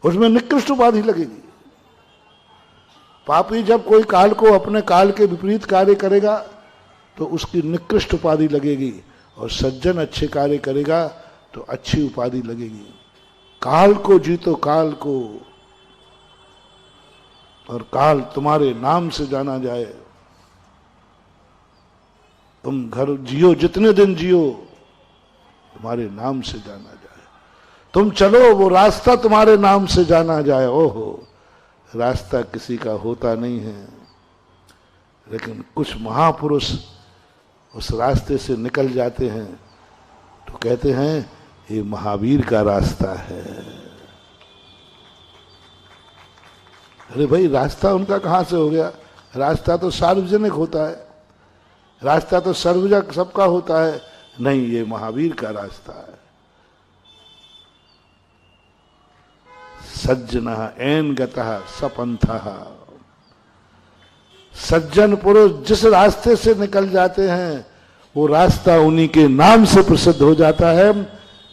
उसमें निकृष्ट उपाधि लगेगी। पापी जब कोई काल को अपने काल के विपरीत कार्य करेगा तो उसकी निकृष्ट उपाधि लगेगी, और सज्जन अच्छे कार्य करेगा तो अच्छी उपाधि लगेगी। काल को जीतो, काल को, और काल तुम्हारे नाम से जाना जाए। तुम घर जियो, जितने दिन जियो तुम्हारे नाम से जाना जाए। तुम चलो वो रास्ता तुम्हारे नाम से जाना जाए। ओहो, रास्ता किसी का होता नहीं है, लेकिन कुछ महापुरुष उस रास्ते से निकल जाते हैं तो कहते हैं ये महावीर का रास्ता है। अरे भाई, रास्ता उनका कहां से हो गया? रास्ता तो सार्वजनिक होता है, रास्ता तो सर्वजन सबका होता है। नहीं, ये महावीर का रास्ता है। सज्जन एन गतः सपंथः। सज्जन पुरुष जिस रास्ते से निकल जाते हैं वो रास्ता उन्हीं के नाम से प्रसिद्ध हो जाता है।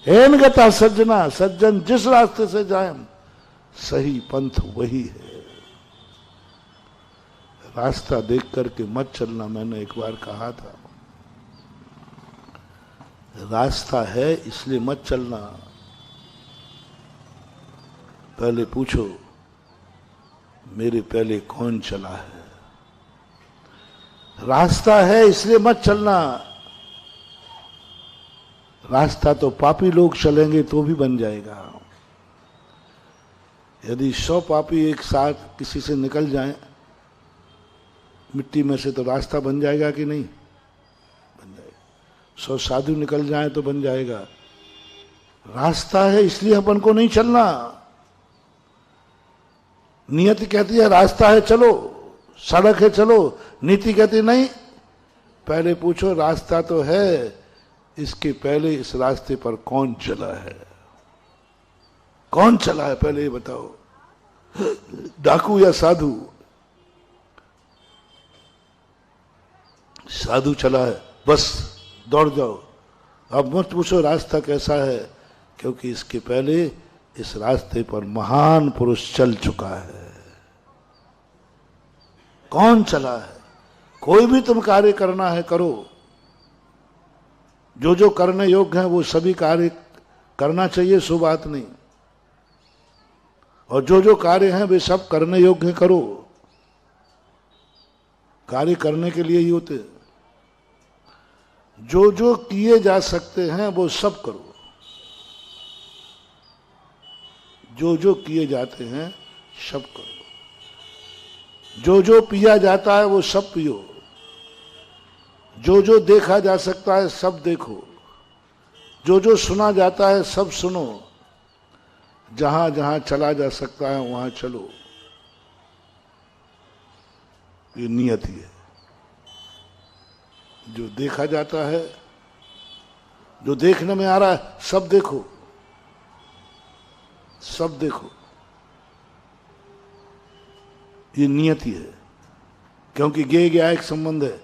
एन गतः सज्जना, सज्जन जिस रास्ते से जाए सही पंथ वही है। रास्ता देख करके मत चलना, मैंने एक बार कहा था। रास्ता है इसलिए मत चलना। पहले पूछो मेरे पहले कौन चला है। रास्ता है इसलिए मत चलना। रास्ता तो पापी लोग चलेंगे तो भी बन जाएगा। यदि 100 पापी एक साथ किसी से निकल जाएं मिट्टी में से तो रास्ता बन जाएगा कि नहीं? बन जाएगा। 100 साधु निकल जाएं तो बन जाएगा। रास्ता है इसलिए अपन को नहीं चलना। नियति कहती है रास्ता है चलो, सड़क है चलो। नीति कहती नहीं, पहले पूछो रास्ता तो है, इसके पहले इस रास्ते पर कौन चला है? कौन चला है पहले ये बताओ, डाकू या साधु? साधु चला है, बस दौड़ जाओ। अब मत पूछो रास्ता कैसा है, क्योंकि इसके पहले इस रास्ते पर महान पुरुष चल चुका है। कौन चला है? कोई भी तुम कार्य करना है करो, जो जो करने योग्य है वो सभी कार्य करना चाहिए, सो बात नहीं। और जो जो कार्य हैं वे सब करने योग्य करो। कार्य करने के लिए ही होते, जो जो किए जा सकते हैं वो सब करो। जो जो किए जाते हैं सब करो। जो जो पिया जाता है वो सब पियो। जो जो देखा जा सकता है सब देखो। जो जो सुना जाता है सब सुनो। जहां जहां चला जा सकता है वहां चलो। ये नियति है। जो देखा जाता है, जो देखने में आ रहा है सब देखो, सब देखो। ये नियति है। क्योंकि ज्ञेय ज्ञायक संबंध है,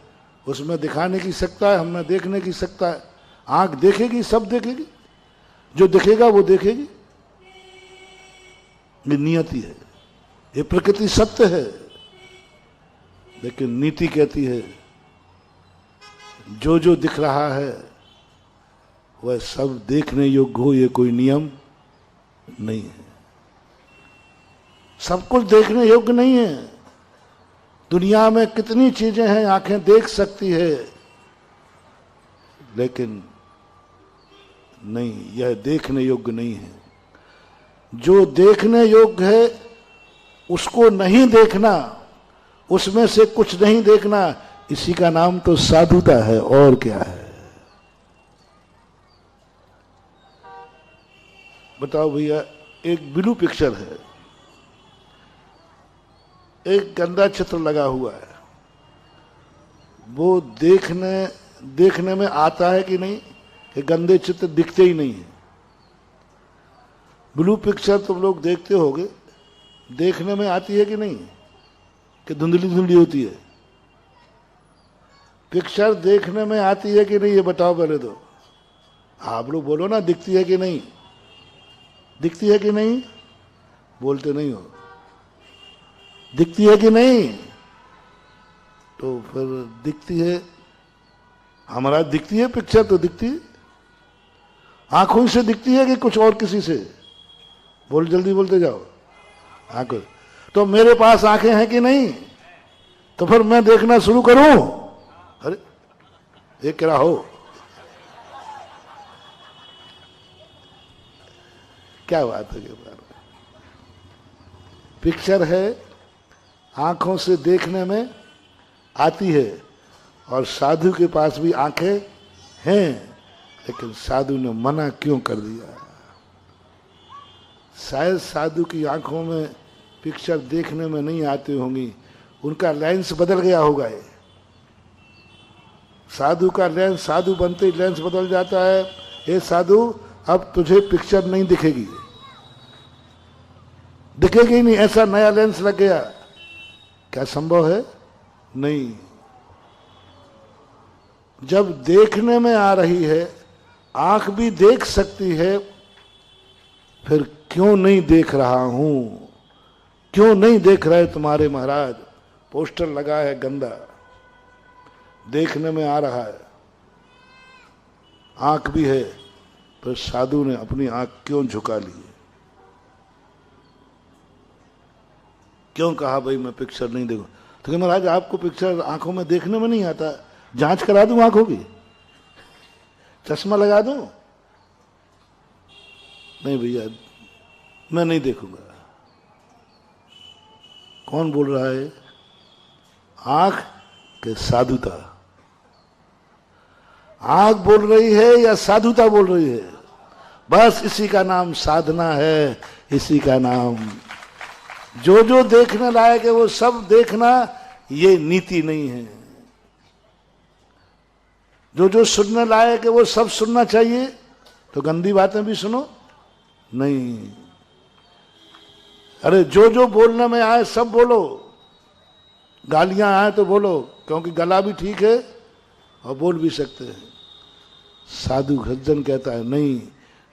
उसमें दिखाने की सकता है, हमें देखने की सकता है। आंख देखेगी सब देखेगी, जो दिखेगा वो देखेगी। ये नियति है। ये प्रकृति सत्य है, लेकिन नीति कहती है जो जो दिख रहा है वह सब देखने योग्य हो, ये कोई नियम नहीं है। सब कुछ देखने योग्य नहीं है। दुनिया में कितनी चीजें हैं आंखें देख सकती है, लेकिन नहीं, यह देखने योग्य नहीं है। जो देखने योग्य है उसको नहीं देखना, उसमें से कुछ नहीं देखना, इसी का नाम तो साधुता है। और क्या है? बताओ भैया, एक ब्लू पिक्चर है, एक गंदा चित्र लगा हुआ है, वो देखने में आता है कि नहीं? कि गंदे चित्र दिखते ही नहीं है। ब्लू पिक्चर तुम लोग देखते होगे, देखने में आती है कि नहीं? कि धुंधली धुंधली होती है? पिक्चर देखने में आती है कि नहीं, ये बताओ पहले तो। आप लोग बोलो ना, दिखती है कि नहीं? दिखती है कि नहीं? बोलते नहीं हो। दिखती है कि नहीं? तो फिर दिखती है, हमारा दिखती है पिक्चर तो दिखती है। आंखों से दिखती है कि कुछ और किसी से? बोल, जल्दी बोलते जाओ। आंखों। तो मेरे पास आंखें हैं कि नहीं? तो फिर मैं देखना शुरू करूं? अरे ये क्या हो, क्या बात है? पिक्चर है, आंखों से देखने में आती है, और साधु के पास भी आंखें हैं, लेकिन साधु ने मना क्यों कर दिया? शायद साधु की आंखों में पिक्चर देखने में नहीं आती होंगी, उनका लेंस बदल गया होगा। ये साधु का लेंस, साधु बनते ही लेंस बदल जाता है। ये साधु, अब तुझे पिक्चर नहीं दिखेगी, दिखेगी ही नहीं, ऐसा नया लेंस लग गया। क्या संभव है? नहीं। जब देखने में आ रही है, आंख भी देख सकती है, फिर क्यों नहीं देख रहा हूं? क्यों नहीं देख रहे तुम्हारे महाराज? पोस्टर लगा है गंदा, देखने में आ रहा है, आंख भी है, तो साधु ने अपनी आंख क्यों झुका ली? क्यों कहा भाई मैं पिक्चर नहीं देखूं? तो महाराज आपको पिक्चर आंखों में देखने में नहीं आता, जांच करा दूं आंखों की, चश्मा लगा दूं? नहीं भैया, मैं नहीं देखूंगा। कौन बोल रहा है? आंख के साधुता? आंख बोल रही है या साधुता बोल रही है? बस इसी का नाम साधना है, इसी का नाम। जो जो देखने लायक है वो सब देखना, ये नीति नहीं है। जो जो सुनने लायक है वो सब सुनना चाहिए, तो गंदी बातें भी सुनो नहीं। अरे जो जो बोलने में आए सब बोलो, गालियां आए तो बोलो, क्योंकि गला भी ठीक है और बोल भी सकते हैं। साधु सज्जन कहता है नहीं,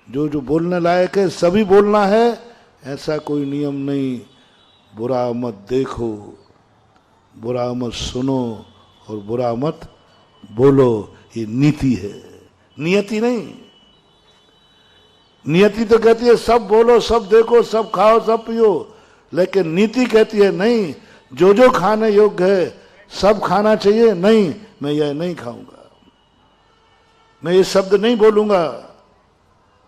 जो जो बोलने लायक है सभी बोलना है, ऐसा कोई नियम नहीं। बुरा मत देखो, बुरा मत सुनो और बुरा मत बोलो, ये नीति है, नियति नहीं। नियति तो कहती है सब बोलो, सब देखो, सब खाओ, सब पियो, लेकिन नीति कहती है नहीं, जो जो खाने योग्य है सब खाना चाहिए। नहीं, मैं यह नहीं खाऊंगा, मैं ये शब्द नहीं बोलूंगा।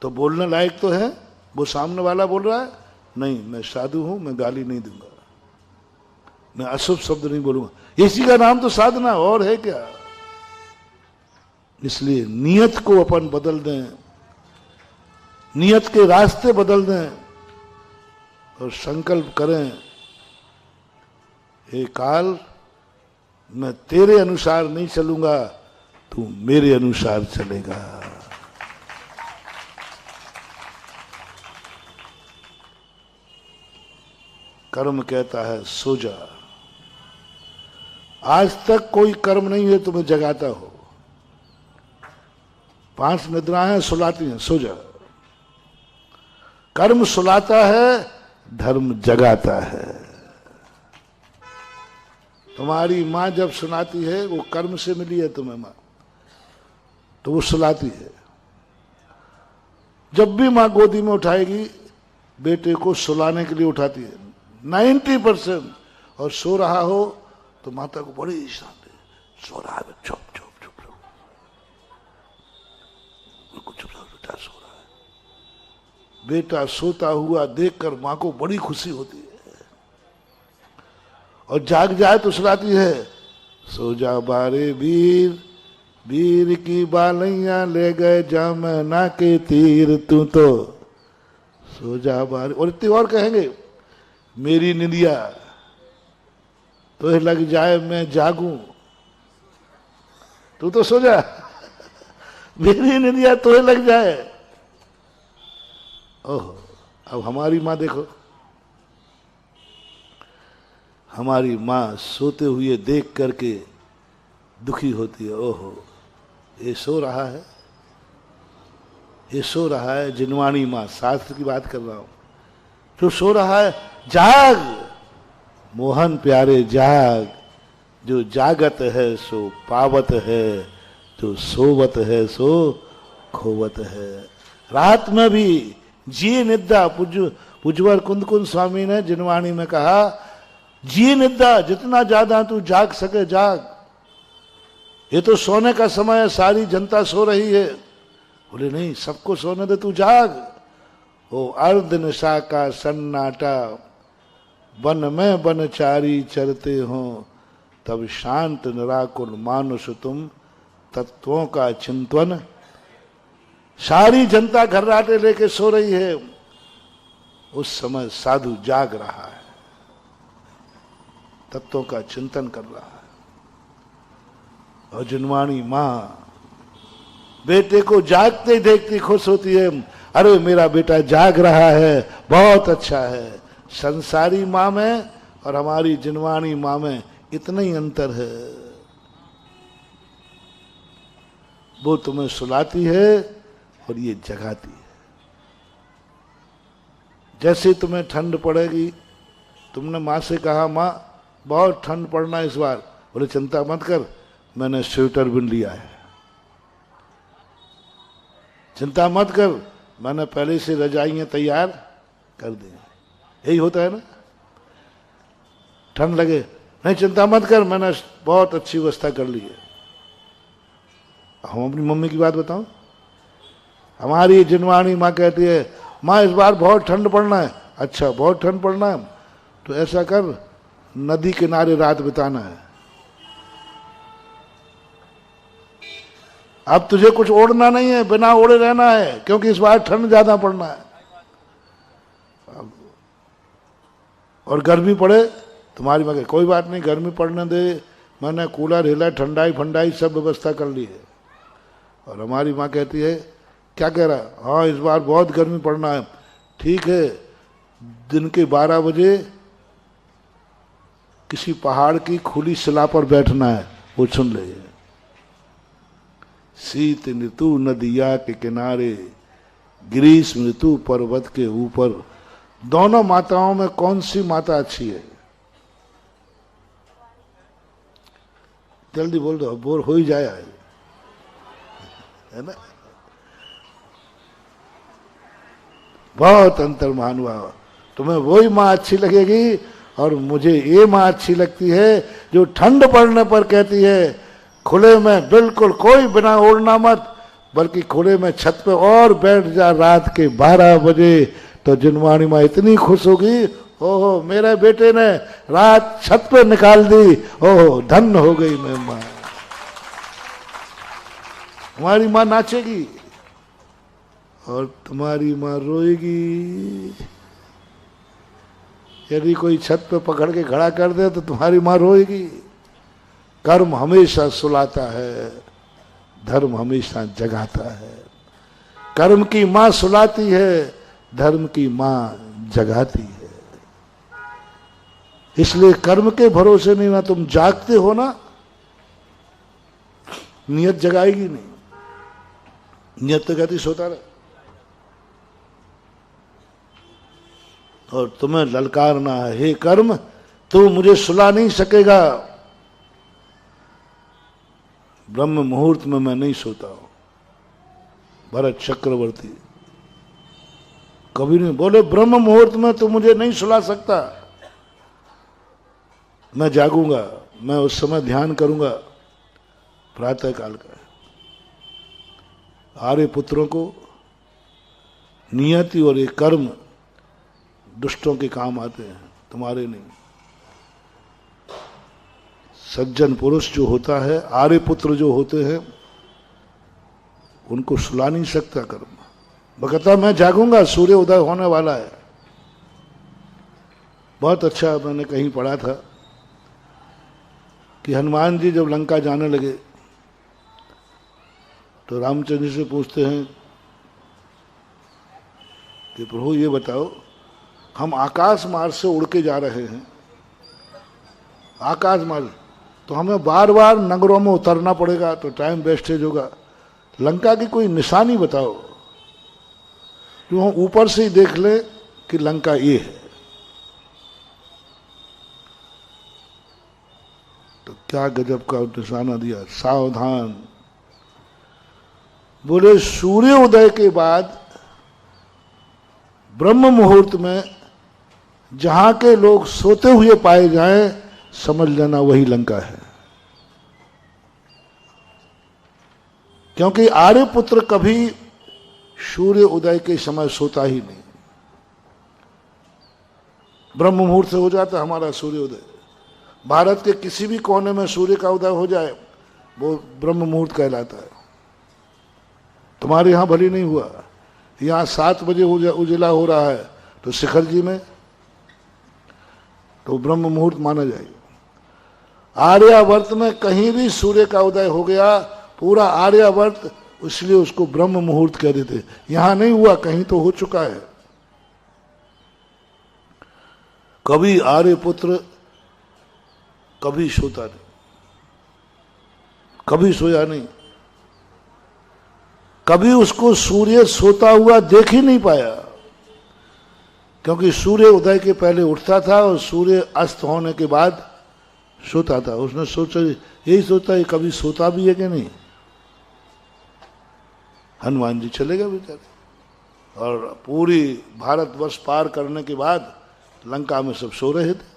तो बोलने लायक तो है, वो सामने वाला बोल रहा है नहीं, मैं साधु हूं, मैं गाली नहीं दूंगा, मैं अशुभ शब्द नहीं बोलूंगा। इसी का नाम तो साधना, और है क्या? इसलिए नियत को अपन बदल दें, नियत के रास्ते बदल दें और संकल्प करें, हे काल, मैं तेरे अनुसार नहीं चलूंगा, तू मेरे अनुसार चलेगा। कर्म कहता है सो जा। आज तक कोई कर्म नहीं है तुम्हें जगाता हो। 5 निद्राएं सुलाती हैं, सो जा। कर्म सुलाता है, धर्म जगाता है। तुम्हारी माँ जब सुनाती है, वो कर्म से मिली है तुम्हें माँ, तो वो सुलाती है। जब भी माँ गोदी में उठाएगी, बेटे को सुलाने के लिए उठाती है 90%। और सो रहा हो तो माता को बड़ी शांति, सो रहा है, चुप चुप चुप चुप, चुप बेटा सो रहा है। बेटा सोता हुआ देखकर माँ को बड़ी खुशी होती है, और जाग जाए तो सुनाती है, सो जा बारे वीर, वीर की बालैया ले गए जमुना के तीर, तू तो सो जा बारे। और इतनी और कहेंगे, मेरी निंदिया तो लग जाए मैं जागूं, तू तो सो जा, मेरी निंदिया तो लग जाए। ओह, अब हमारी माँ देखो, हमारी माँ सोते हुए देख करके दुखी होती है। ओहो, ये सो रहा है, ये सो रहा है। जिनवाणी माँ, शास्त्र की बात कर रहा हूं, जो सो रहा है, जाग मोहन प्यारे जाग, जो जागत है सो पावत है, जो सोवत है सो खोवत है। रात में भी जी निद्रा, पुजवर कुंद कुंद स्वामी ने जिनवाणी में कहा, जी निद्रा, जितना ज्यादा तू जाग सके जाग, ये तो सोने का समय है, सारी जनता सो रही है। बोले नहीं, सबको सोने दे, तू जाग। ओ अर्ध निशा का सन्नाटा, वन में बनचारी चरते हो, तब शांत निराकुल मानुष तुम, तत्वों का चिंतन। सारी जनता घर्राटे लेके सो रही है, उस समय साधु जाग रहा है, तत्वों का चिंतन कर रहा है। और जिनवाणी माँ बेटे को जागते देखती खुश होती है, अरे मेरा बेटा जाग रहा है, बहुत अच्छा है। संसारी माँ में और हमारी जिनवाणी माँ में इतना ही अंतर है। वो तुम्हें सुलाती है और ये जगाती है। जैसे तुम्हें ठंड पड़ेगी, तुमने माँ से कहा, माँ बहुत ठंड पड़ना इस बार, बोले चिंता मत कर, मैंने स्वेटर बुन लिया है। चिंता मत कर, मैंने पहले से रजाइयां तैयार कर दी। यही होता है ना, ठंड लगे, नहीं चिंता मत कर, मैंने बहुत अच्छी व्यवस्था कर ली है। हम अपनी मम्मी की बात बताऊं, हमारी जिनवाणी माँ कहती है, माँ इस बार बहुत ठंड पड़ना है। अच्छा, बहुत ठंड पड़ना है, तो ऐसा कर, नदी किनारे रात बिताना है। अब तुझे कुछ ओढ़ना नहीं है, बिना ओढ़े रहना है, क्योंकि इस बार ठंड ज्यादा पड़ना है। और गर्मी पड़े, तुम्हारी मगर कोई बात नहीं, गर्मी पड़ने दे, मैंने कूलर हिला, ठंडाई फंडाई सब व्यवस्था कर ली है। और हमारी माँ कहती है, क्या कह रहा है, हाँ इस बार बहुत गर्मी पड़ना है। ठीक है, दिन के 12 बजे किसी पहाड़ की खुली शिला पर बैठना है, वो सुन ले। शीत ऋतु नदिया के किनारे, ग्रीष्म ऋतु पर्वत के ऊपर। दोनों माताओं में कौन सी माता अच्छी है? जल्दी बोल दो, बोर हो ही जाए, है ना। बहुत अंतर महानुभाव। तुम्हें वही माँ अच्छी लगेगी और मुझे ये माँ अच्छी लगती है जो ठंड पड़ने पर कहती है, खुले में बिल्कुल कोई बिना ओढ़ना मत, बल्कि खुले में छत पे और बैठ जा रात के 12 बजे। तो जिनवाणी माँ इतनी खुश होगी, ओहो मेरे बेटे ने रात छत पे निकाल दी, ओहो धन्य हो गई मैं माँ। हमारी माँ नाचेगी और तुम्हारी माँ रोएगी। यदि कोई छत पे पकड़ के खड़ा कर दे तो तुम्हारी माँ रोएगी। कर्म हमेशा सुलाता है, धर्म हमेशा जगाता है। कर्म की माँ सुलाती है, धर्म की माँ जगाती है। इसलिए कर्म के भरोसे नहीं, ना तुम जागते हो ना, नियत जगाएगी नहीं। नियत तो कहती सोता रहे। और तुम्हें ललकारना है, हे कर्म तू मुझे सुला नहीं सकेगा। ब्रह्म मुहूर्त में मैं नहीं सोता हूं। भरत चक्रवर्ती कभी नहीं बोले, ब्रह्म मुहूर्त में तू मुझे नहीं सुला सकता, मैं जागूंगा, मैं उस समय ध्यान करूंगा प्रातः काल का। आर्य पुत्रों को नियति और ये कर्म दुष्टों के काम आते हैं, तुम्हारे नहीं। सज्जन पुरुष जो होता है, आर्य पुत्र जो होते हैं, उनको सुला नहीं सकता कर्म। वो कहता मैं जागूंगा, सूर्य उदय होने वाला है। बहुत अच्छा मैंने कहीं पढ़ा था, कि हनुमान जी जब लंका जाने लगे तो रामचंद्र जी से पूछते हैं कि प्रभु ये बताओ, हम आकाश मार्ग से उड़ के जा रहे हैं, आकाश मार्ग, तो हमें बार बार नगरों में उतरना पड़ेगा तो टाइम वेस्टेज होगा, लंका की कोई निशानी बताओ जो हम ऊपर से ही देख ले कि लंका ये है। तो क्या गजब का निशाना दिया, सावधान। बोले सूर्य उदय के बाद ब्रह्म मुहूर्त में जहां के लोग सोते हुए पाए जाएं, समझ लेना वही लंका है। क्योंकि आर्यपुत्र कभी सूर्य उदय के समय सोता ही नहीं। ब्रह्म मुहूर्त से हो जाता हमारा सूर्य उदय। भारत के किसी भी कोने में सूर्य का उदय हो जाए वो ब्रह्म मुहूर्त कहलाता है। तुम्हारे यहां भली नहीं हुआ, यहां 7 बजे उजला हो रहा है तो शिखर जी में तो ब्रह्म मुहूर्त माना जाएगा। आर्यावर्त में कहीं भी सूर्य का उदय हो गया, पूरा आर्यावर्त, इसलिए उसको ब्रह्म मुहूर्त कह देते। यहां नहीं हुआ, कहीं तो हो चुका है। कभी आर्यपुत्र कभी सोता नहीं, कभी सोया नहीं, कभी उसको सूर्य सोता हुआ देख ही नहीं पाया, क्योंकि सूर्य उदय के पहले उठता था और सूर्य अस्त होने के बाद सोता था। उसने सोचा, यही सोचा है कभी सोता भी है कि नहीं। हनुमान जी चले गए बेचारे, और पूरी भारतवर्ष पार करने के बाद लंका में सब सो रहे थे।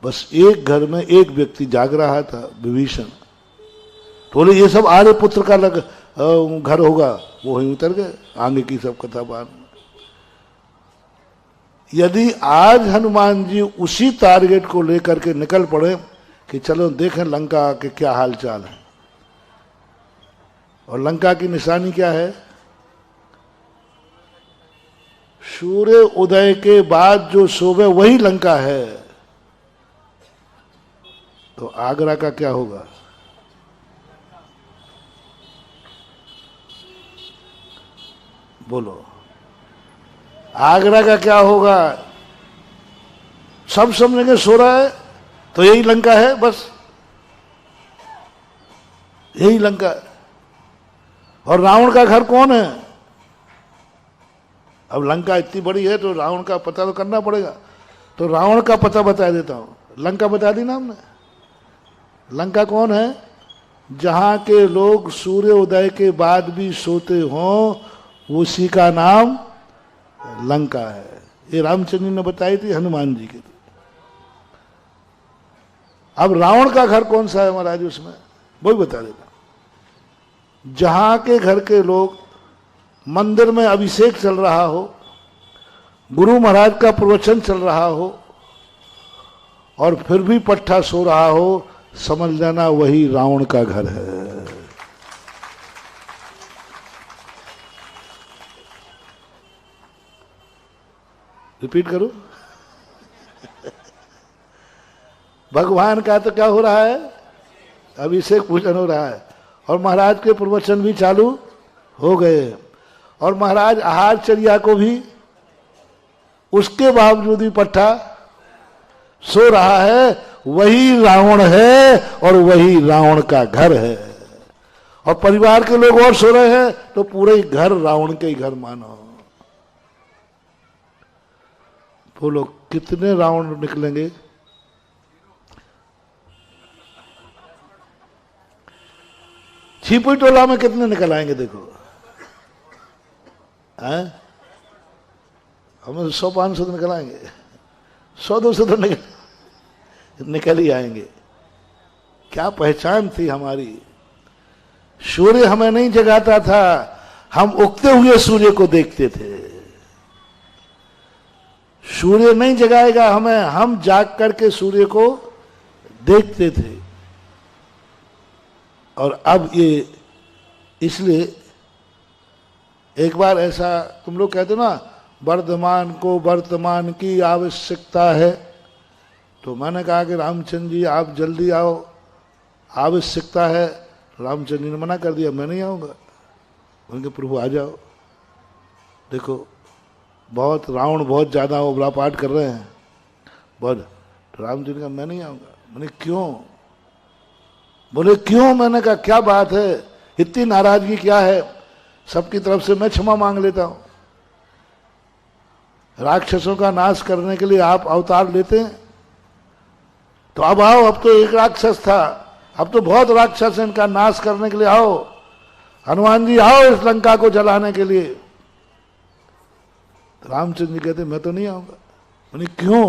बस एक घर में एक व्यक्ति जाग रहा था, विभीषण। तो बोले ये सब आर्यपुत्र का घर होगा, वो ही उतर गए। आगे की सब कथा बाद में। यदि आज हनुमान जी उसी टारगेट को लेकर के निकल पड़े कि चलो देखें लंका के क्या हाल चाल है, और लंका की निशानी क्या है, सूर्य उदय के बाद जो सोवे वही लंका है, तो आगरा का क्या होगा। बोलो, आगरा का क्या होगा। सब समझ के सो रहा है तो यही लंका है, बस यही लंका है। और रावण का घर कौन है। अब लंका इतनी बड़ी है तो रावण का पता तो करना पड़ेगा। तो रावण का पता बता देता हूं। लंका बता दी ना हमने। लंका कौन है, जहां के लोग सूर्य उदय के बाद भी सोते हों, उसी का नाम लंका है। ये रामचंद्र ने बताई थी हनुमान जी के। अब रावण का घर कौन सा है महाराज, उसमें वही बता देता। जहां के घर के लोग मंदिर में अभिषेक चल रहा हो, गुरु महाराज का प्रवचन चल रहा हो, और फिर भी पट्टा सो रहा हो, समझ लेना वही रावण का घर है। रिपीट करो। भगवान का तो क्या हो रहा है, अभिषेक पूजन हो रहा है, और महाराज के प्रवचन भी चालू हो गए, और महाराज आहारचर्या को भी उसके बावजूद भी पट्टा सो रहा है। वही रावण है और वही रावण का घर है। और परिवार के लोग और सो रहे हैं तो पूरा ही घर रावण के ही घर मानो। बोलो कितने रावण निकलेंगे। छिपी टोला में कितने निकल आएंगे देखो। हमें 100-500 निकल आएंगे, 100-200 तो निकल ही आएंगे। क्या पहचान थी हमारी। सूर्य हमें नहीं जगाता था, हम उगते हुए सूर्य को देखते थे। सूर्य नहीं जगाएगा हमें, हम जाग करके सूर्य को देखते थे। और अब ये इसलिए एक बार ऐसा तुम लोग कहते हो ना, वर्धमान को वर्तमान की आवश्यकता है, तो मैंने कहा कि रामचंद्र जी आप जल्दी आओ, आवश्यकता है। रामचंद्र जी ने मना कर दिया, मैं नहीं आऊँगा। उनके प्रभु आ जाओ। देखो बहुत रावण बहुत ज़्यादा ओबरा पाठ कर रहे हैं बहुत। तो रामचंद्र जी का मैं नहीं आऊँगा। मैंने क्यों? बोले क्यों? मैंने कहा क्या बात है, इतनी नाराजगी क्या है? सबकी तरफ से मैं क्षमा मांग लेता हूँ। राक्षसों का नाश करने के लिए आप अवतार लेते हैं, तो अब आओ। अब तो एक राक्षस था, अब तो बहुत राक्षस है, इनका नाश करने के लिए आओ। हनुमान जी आओ इस लंका को जलाने के लिए। रामचंद्र जी कहते मैं तो नहीं आऊंगा। मैंने क्यों?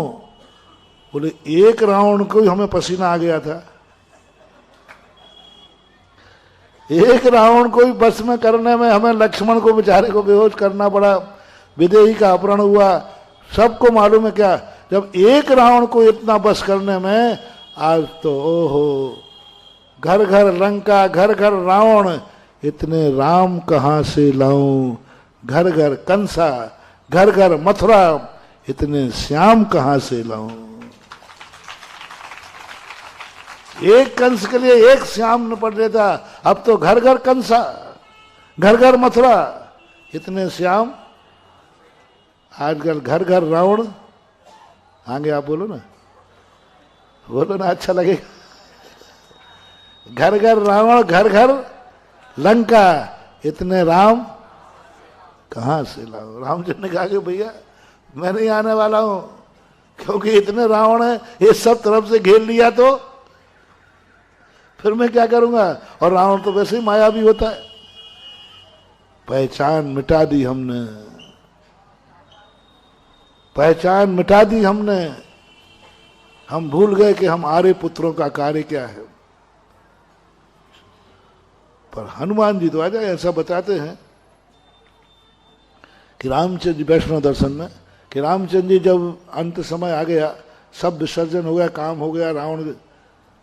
बोले एक रावण को ही हमें पसीना आ गया था, एक रावण को ही बस में करने में हमें लक्ष्मण को बेचारे को बेहोश करना पड़ा, विदेही का अपहरण हुआ। सबको मालूम है क्या, जब एक रावण को इतना बस करने में, आज तो ओहो घर घर लंका, घर घर रावण, इतने राम कहाँ से लाऊं? घर घर कंसा, घर घर मथुरा, इतने श्याम कहाँ से लाऊं? एक कंस के लिए एक श्याम न पड़ लेता, अब तो घर घर कंसा, घर घर मथुरा, इतने श्याम। आजकल घर घर रावण। आगे आप बोलो ना, बोलो ना, अच्छा लगेगा। घर घर रावण, घर घर लंका, इतने राम कहाँ से लाओ? रामचंद्र ने कहा कि भैया मैं नहीं आने वाला हूं, क्योंकि इतने रावण है, ये सब तरफ से घेर लिया तो फिर मैं क्या करूंगा? और रावण तो वैसे ही माया भी होता है। पहचान मिटा दी हमने, पहचान मिटा दी हमने। हम भूल गए कि हम आर्य पुत्रों का कार्य क्या है। पर हनुमान जी तो आ जाए, ऐसा बताते हैं कि रामचंद्र जी वैष्णव दर्शन में, कि रामचंद्र जी जब अंत समय आ गया, सब विसर्जन हो गया, काम हो गया रावण,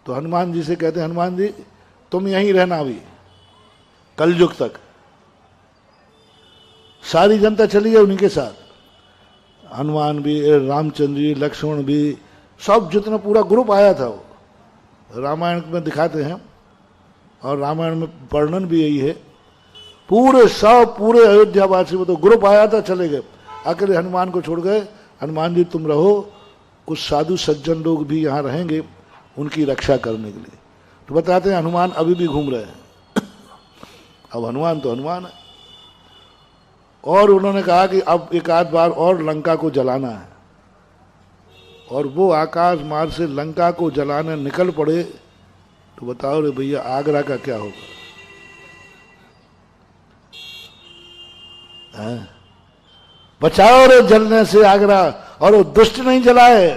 तो हनुमान जी से कहते हैं हनुमान जी तुम यहीं रहना अभी कलयुग तक। सारी जनता चली गई उन्हीं के साथ, हनुमान भी, रामचंद्र जी, लक्ष्मण भी, सब जितना पूरा ग्रुप आया था वो रामायण में दिखाते हैं, और रामायण में वर्णन भी यही है। पूरे सब पूरे अयोध्यावासी वो तो ग्रुप आया था, चले गए, अकेले हनुमान को छोड़ गए। हनुमान जी तुम रहो, कुछ साधु सज्जन लोग भी यहाँ रहेंगे उनकी रक्षा करने के लिए। तो बताते हैं हनुमान अभी भी घूम रहे हैं। अब हनुमान तो हनुमान है। और उन्होंने कहा कि अब एक आध बार और लंका को जलाना है, और वो आकाश मार्ग से लंका को जलाने निकल पड़े। तो बताओ रे भैया आगरा का क्या होगा? बचाओ रे जलने से आगरा। और वो दुष्ट नहीं जलाए।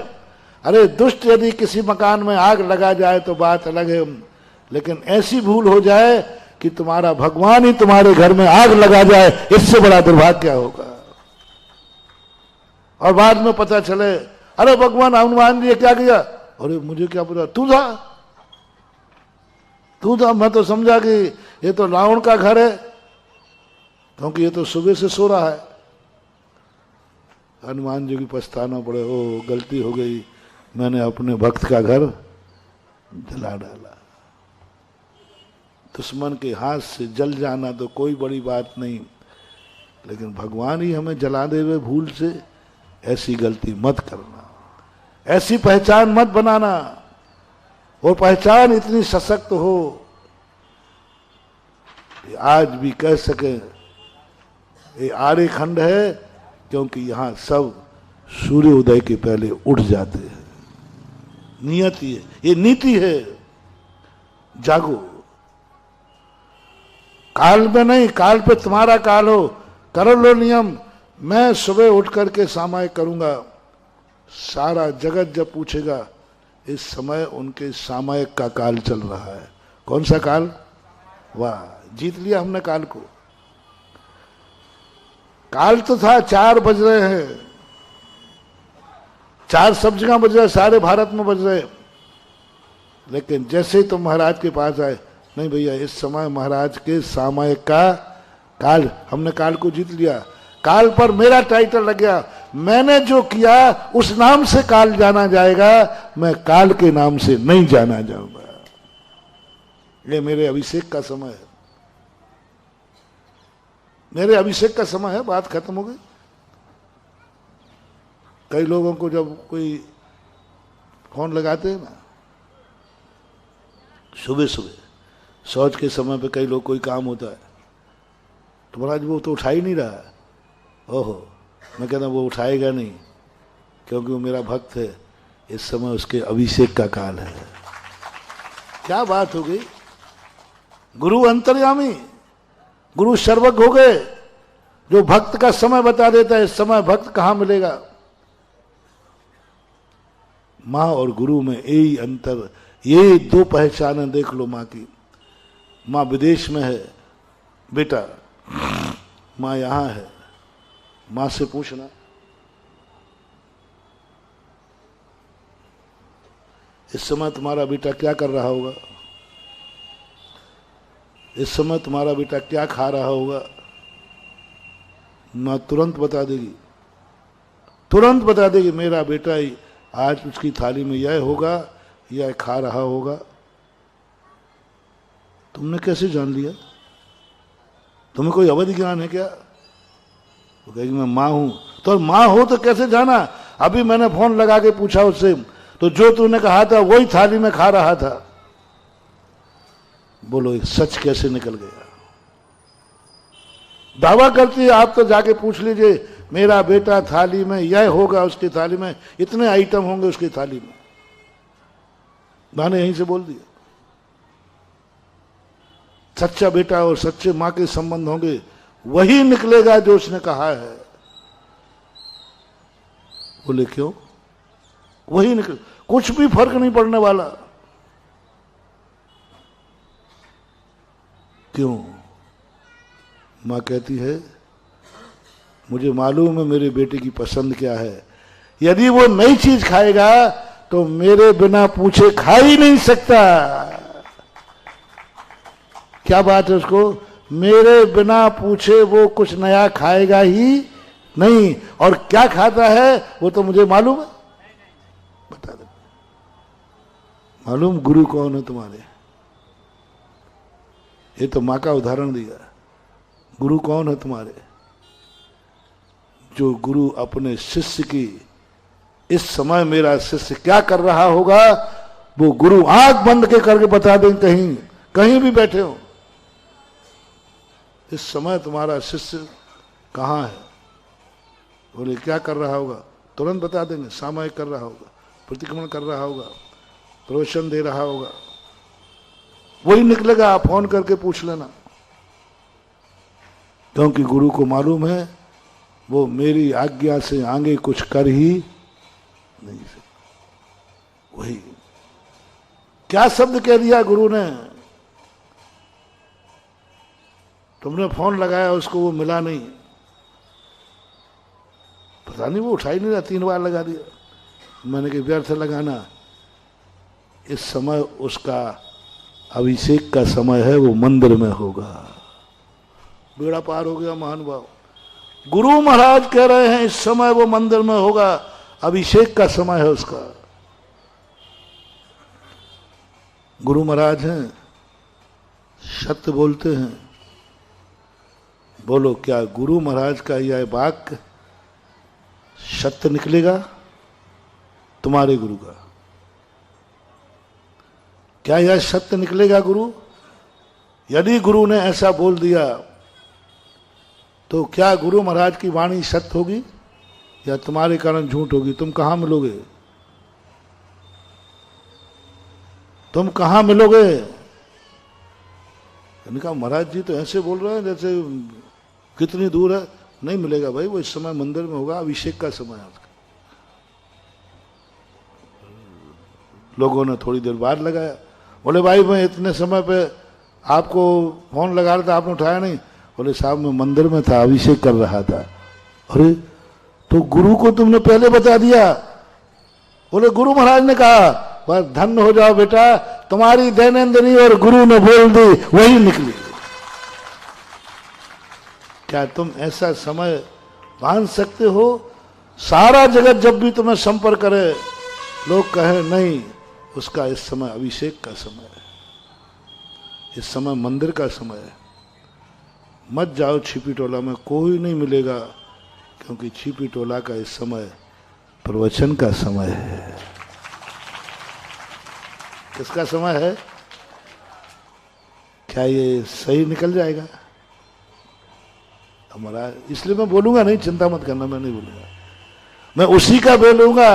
अरे दुष्ट यदि किसी मकान में आग लगा जाए तो बात अलग है, लेकिन ऐसी भूल हो जाए कि तुम्हारा भगवान ही तुम्हारे घर में आग लगा जाए, इससे बड़ा दुर्भाग्य क्या होगा? और बाद में पता चले अरे भगवान हनुमान जी क्या किया, अरे मुझे क्या पता, तू था, मैं तो समझा कि ये तो रावण का घर है, क्योंकि ये तो सुबह से सो रहा है। हनुमान जी की पछताना पड़े, ओ गलती हो गई, मैंने अपने भक्त का घर जला डाला। दुश्मन के हाथ से जल जाना तो कोई बड़ी बात नहीं, लेकिन भगवान ही हमें जला दे हुए भूल से, ऐसी गलती मत करना, ऐसी पहचान मत बनाना। वो पहचान इतनी सशक्त हो कि आज भी कह सके ये आर्य खंड है, क्योंकि यहां सब सूर्य उदय के पहले उठ जाते हैं। नियति है, ये नीति है। जागो, काल में नहीं, काल पे तुम्हारा काल हो, कर लो नियम। मैं सुबह उठ करके सामायिक करूंगा, सारा जगत जब पूछेगा इस समय उनके सामायिक का काल चल रहा है। कौन सा काल? वाह, जीत लिया हमने काल को। काल तो था 4 बज रहे हैं, 4 सब जगह बज रहे, सारे भारत में बज रहे, लेकिन जैसे ही तुम महाराज के पास आए, नहीं भैया इस समय महाराज के सामायिक का काल, हमने काल को जीत लिया। काल पर मेरा टाइटल लग गया, मैंने जो किया उस नाम से काल जाना जाएगा, मैं काल के नाम से नहीं जाना जाऊंगा। ये मेरे अभिषेक का समय है, मेरे अभिषेक का समय है, बात खत्म हो गई। कई लोगों को जब कोई फोन लगाते हैं ना सुबह सुबह शौच के समय पे, कई लोग कोई काम होता है तो महाराज वो तो उठा ही नहीं रहा है। ओहो, मैं कहता वो उठाएगा नहीं क्योंकि वो मेरा भक्त है, इस समय उसके अभिषेक का काल है। क्या बात हो गई। गुरु अंतर्यामी, गुरु सर्वज्ञ हो गए, जो भक्त का समय बता देता है। इस समय भक्त कहां मिलेगा। माँ और गुरु में यही अंतर, ये दो पहचानें देख लो माँ की। माँ विदेश में है बेटा, माँ यहां है। माँ से पूछना इस समय तुम्हारा बेटा क्या कर रहा होगा, इस समय तुम्हारा बेटा क्या खा रहा होगा। माँ तुरंत बता देगी, तुरंत बता देगी मेरा बेटा ही आज उसकी थाली में यह होगा, यह खा रहा होगा। तुमने कैसे जान लिया, तुम्हें कोई अवधि ज्ञान है क्या। वो कहेगी मैं माँ हूं। तो माँ हो तो कैसे जाना। अभी मैंने फोन लगा के पूछा उससे, तो जो तूने कहा था वही थाली में खा रहा था। बोलो सच कैसे निकल गया। दावा करती है आप तो जाके पूछ लीजिए, मेरा बेटा थाली में यह होगा, उसकी थाली में इतने आइटम होंगे, उसकी थाली में। मैंने यहीं से बोल दिया। सच्चा बेटा और सच्चे मां के संबंध होंगे, वही निकलेगा जो उसने कहा है। बोले क्यों, वही निकले, कुछ भी फर्क नहीं पड़ने वाला। क्यों। मां कहती है मुझे मालूम है मेरे बेटे की पसंद क्या है, यदि वो नई चीज खाएगा तो मेरे बिना पूछे खा ही नहीं सकता। क्या बात है उसको, मेरे बिना पूछे वो कुछ नया खाएगा ही नहीं। और क्या खाता है वो तो मुझे मालूम है। बता दे, मालूम गुरु कौन है तुम्हारे। ये तो माँ का उदाहरण दिया। गुरु कौन है तुम्हारे। जो गुरु अपने शिष्य की, इस समय मेरा शिष्य क्या कर रहा होगा, वो गुरु आंख बंद के करके बता दें, कहीं कहीं भी बैठे हो। इस समय तुम्हारा शिष्य कहाँ है। बोले क्या कर रहा होगा, तुरंत बता देंगे। सामायिक कर रहा होगा, प्रतिक्रमण कर रहा होगा, प्रवचन दे रहा होगा, वही निकलेगा। आप फोन करके पूछ लेना, क्योंकि गुरु को मालूम है वो मेरी आज्ञा से आगे कुछ कर ही नहीं सकता। वही क्या शब्द कह दिया गुरु ने। तुमने फोन लगाया उसको, वो मिला नहीं, पता नहीं वो उठा ही नहीं रहा, 3 बार लगा दिया। मैंने कहा व्यर्थ लगाना, इस समय उसका अभिषेक का समय है, वो मंदिर में होगा। बेड़ा पार हो गया महानुभाव। गुरु महाराज कह रहे हैं इस समय वो मंदिर में होगा, अभिषेक का समय है उसका। गुरु महाराज हैं, सत्य बोलते हैं। बोलो क्या गुरु महाराज का यह वाक्य सत्य निकलेगा तुम्हारे गुरु का। क्या यह सत्य निकलेगा गुरु। यदि गुरु ने ऐसा बोल दिया तो क्या गुरु महाराज की वाणी सत्य होगी या तुम्हारे कारण झूठ होगी। तुम कहां मिलोगे, तुम कहां मिलोगे। मैंने कहा महाराज जी तो ऐसे बोल रहे हैं जैसे कितनी दूर है। नहीं मिलेगा भाई, वो इस समय मंदिर में होगा, अभिषेक का समय है उसका। लोगों ने थोड़ी देर बाद लगाया। बोले भाई मैं इतने समय पे आपको फोन लगा रहा था, आपने उठाया नहीं। बोले साहब मैं मंदिर में था, अभिषेक कर रहा था। अरे तो गुरु को तुमने पहले बता दिया। बोले गुरु महाराज ने कहा बस धन्य हो जाओ बेटा, तुम्हारी दैनंदिनी और गुरु ने बोल दी वही निकली। क्या तुम ऐसा समय बांध सकते हो सारा जगत जब भी तुम्हें संपर्क करे, लोग कहें नहीं, उसका इस समय अभिषेक का समय है, इस समय मंदिर का समय है, मत जाओ छिपी टोला में, कोई नहीं मिलेगा, क्योंकि छिपी टोला का इस समय प्रवचन का समय है। किसका समय है? क्या ये सही निकल जाएगा हमारा? इसलिए मैं बोलूंगा नहीं, चिंता मत करना, मैं नहीं बोलूंगा, मैं उसी का बोलूंगा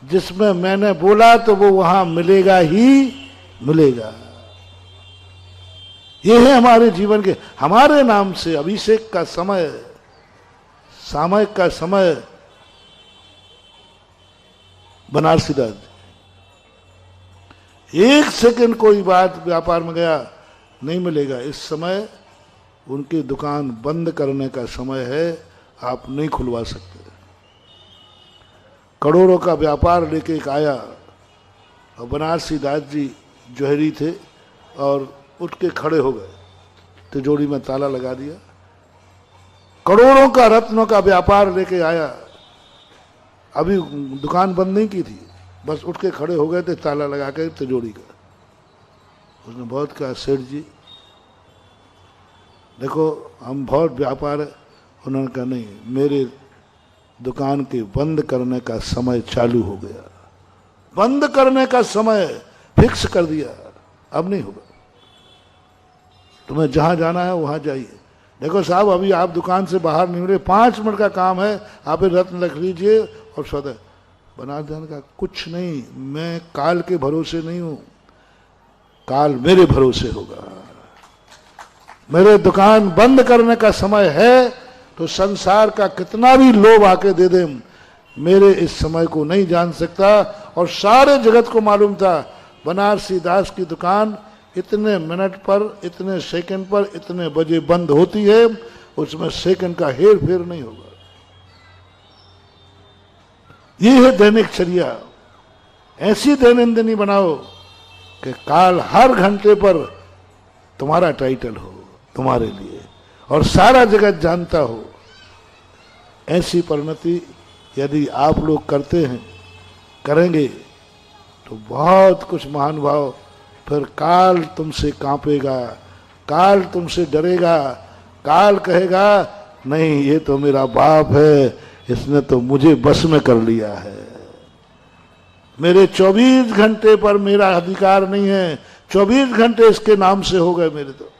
जिसमें मैंने बोला, तो वो वहां मिलेगा ही मिलेगा। ये है हमारे जीवन के, हमारे नाम से अभिषेक का समय, सामयिक का समय। बनारसी दास, एक सेकंड कोई बात व्यापार में गया नहीं मिलेगा, इस समय उनकी दुकान बंद करने का समय है, आप नहीं खुलवा सकते। करोड़ों का व्यापार लेके एक आया, और बनारसी दास जी जोहरी थे, और उठ के खड़े हो गए, तिजोरी में ताला लगा दिया। करोड़ों का रत्नों का व्यापार लेके आया, अभी दुकान बंद नहीं की थी, बस उठ के खड़े हो गए थे ताला लगा के तिजोरी का। उसने बहुत कहा, सेठ जी देखो हम बहुत व्यापार है। उन्होंने कहा नहीं, मेरे दुकान के बंद करने का समय चालू हो गया, बंद करने का समय फिक्स कर दिया, अब नहीं होगा, तुम्हें जहां जाना है वहां जाइए। देखो साहब, अभी आप दुकान से बाहर नहीं रहे, 5 मिनट का काम है, आप रत्न रख लीजिए और सौदा बना देने का। कुछ नहीं, मैं काल के भरोसे नहीं हूं, काल मेरे भरोसे होगा। मेरे दुकान बंद करने का समय है, तो संसार का कितना भी लोभ आके दे दे, मेरे इस समय को नहीं जान सकता। और सारे जगत को मालूम था बनारसी दास की दुकान इतने मिनट पर, इतने सेकंड पर, इतने बजे बंद होती है, उसमें सेकंड का हेर फेर नहीं होगा। ये है दैनिक चर्या। ऐसी दैनंदिनी बनाओ कि काल हर घंटे पर तुम्हारा टाइटल हो तुम्हारे लिए, और सारा जगत जानता हो। ऐसी परिणति यदि आप लोग करते हैं, करेंगे, तो बहुत कुछ महान भाव, फिर काल तुमसे कांपेगा, काल तुमसे डरेगा, काल कहेगा नहीं ये तो मेरा बाप है, इसने तो मुझे बस में कर लिया है, मेरे 24 घंटे पर मेरा अधिकार नहीं है, 24 घंटे इसके नाम से हो गए मेरे। तो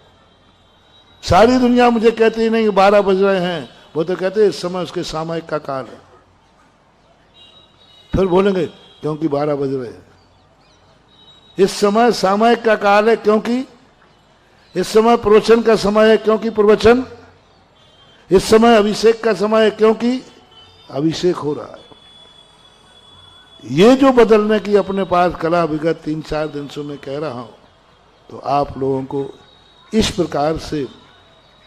सारी दुनिया मुझे कहती ही नहीं 12 बज रहे हैं, वो तो कहते इस समय उसके सामयिक का काल है। फिर बोलेंगे क्योंकि 12 बज रहे हैं। इस समय सामयिक का काल है, क्योंकि इस समय प्रवचन का समय है, क्योंकि प्रवचन, इस समय अभिषेक का समय है, क्योंकि अभिषेक हो रहा है। ये जो बदलने की अपने पास कला विगत 3-4 दिन से मैं कह रहा हूं, तो आप लोगों को इस प्रकार से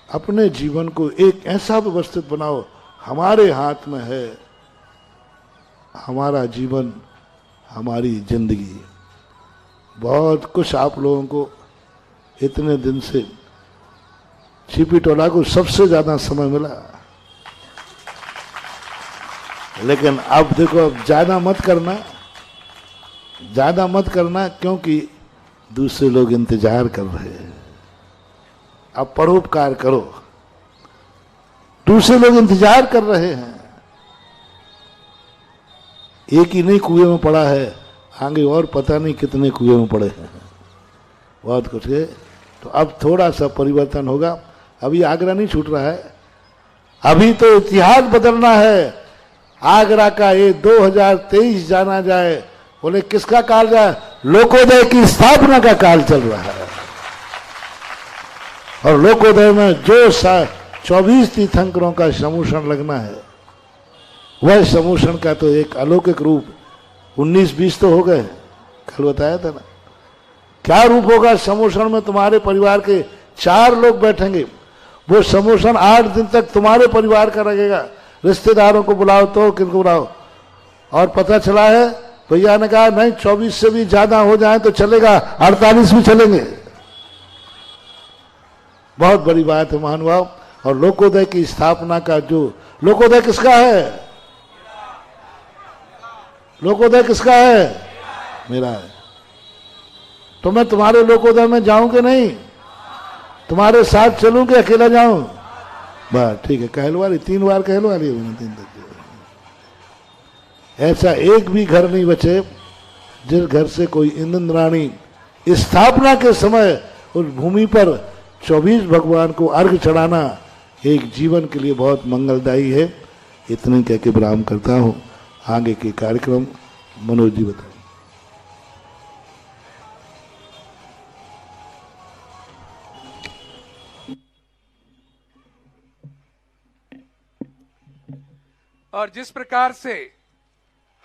अपने जीवन को एक ऐसा व्यवस्थित बनाओ। हमारे हाथ में है हमारा जीवन, हमारी जिंदगी। बहुत कुछ आप लोगों को इतने दिन से छिपी टोला को सबसे ज्यादा समय मिला, लेकिन अब देखो, अब ज्यादा मत करना, ज्यादा मत करना, क्योंकि दूसरे लोग इंतजार कर रहे हैं। अब परोपकार करो, दूसरे लोग इंतजार कर रहे हैं। एक ही नहीं कुएं में पड़ा है, आगे और पता नहीं कितने कुएं में पड़े हैं, बहुत कुछ है। तो अब थोड़ा सा परिवर्तन होगा। अभी आगरा नहीं छूट रहा है, अभी तो इतिहास बदलना है। आगरा का ये 2023 जाना जाए। बोले किसका काल जाए? लोकोदय की स्थापना का काल चल रहा है। और लोकोदय में जो 24 तीर्थंकरों का समूषण लगना है, वह समूषण का तो एक अलौकिक रूप 19-20 तो हो गए, कल बताया था ना। क्या रूप होगा समूषण में? तुम्हारे परिवार के 4 लोग बैठेंगे, वो समूषण 8 दिन तक तुम्हारे परिवार का लगेगा। रिश्तेदारों को बुलाओ तो किनको बुलाओ। और पता चला है, भैया ने कहा नहीं 24 से भी ज्यादा हो जाए तो चलेगा, 48 भी चलेंगे। बहुत बड़ी बात है महानुभाव। और लोकोदय की स्थापना का जो, लोकोदय किसका है? लोकोदय किसका है? मेरा है। तो मैं तुम्हारे लोकोदय में जाऊं कि नहीं? तुम्हारे साथ चलूं कि अकेला जाऊं? बस ठीक है, कहलवा ली, 3 बार कहलवा ली मैंने, 3 तक। ऐसा एक भी घर नहीं बचे जिस घर से कोई इंद्राणी स्थापना के समय उस भूमि पर 24 भगवान को अर्घ चढ़ाना एक जीवन के लिए बहुत मंगलदायी है। इतने कह के विराम करता हूं। आगे के कार्यक्रम मनोज जी बताएं। और जिस प्रकार से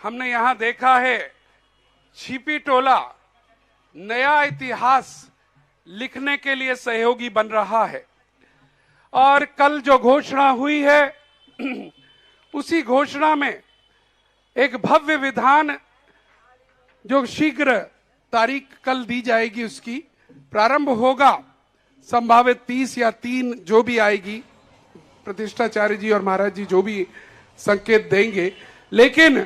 हमने यहां देखा है, छिपी टोला नया इतिहास लिखने के लिए सहयोगी बन रहा है। और कल जो घोषणा हुई है उसी घोषणा में एक भव्य विधान जो शीघ्र तारीख कल दी जाएगी, उसकी प्रारंभ होगा संभावित 30 या 3 जो भी आएगी, प्रतिष्ठाचार्य जी और महाराज जी जो भी संकेत देंगे। लेकिन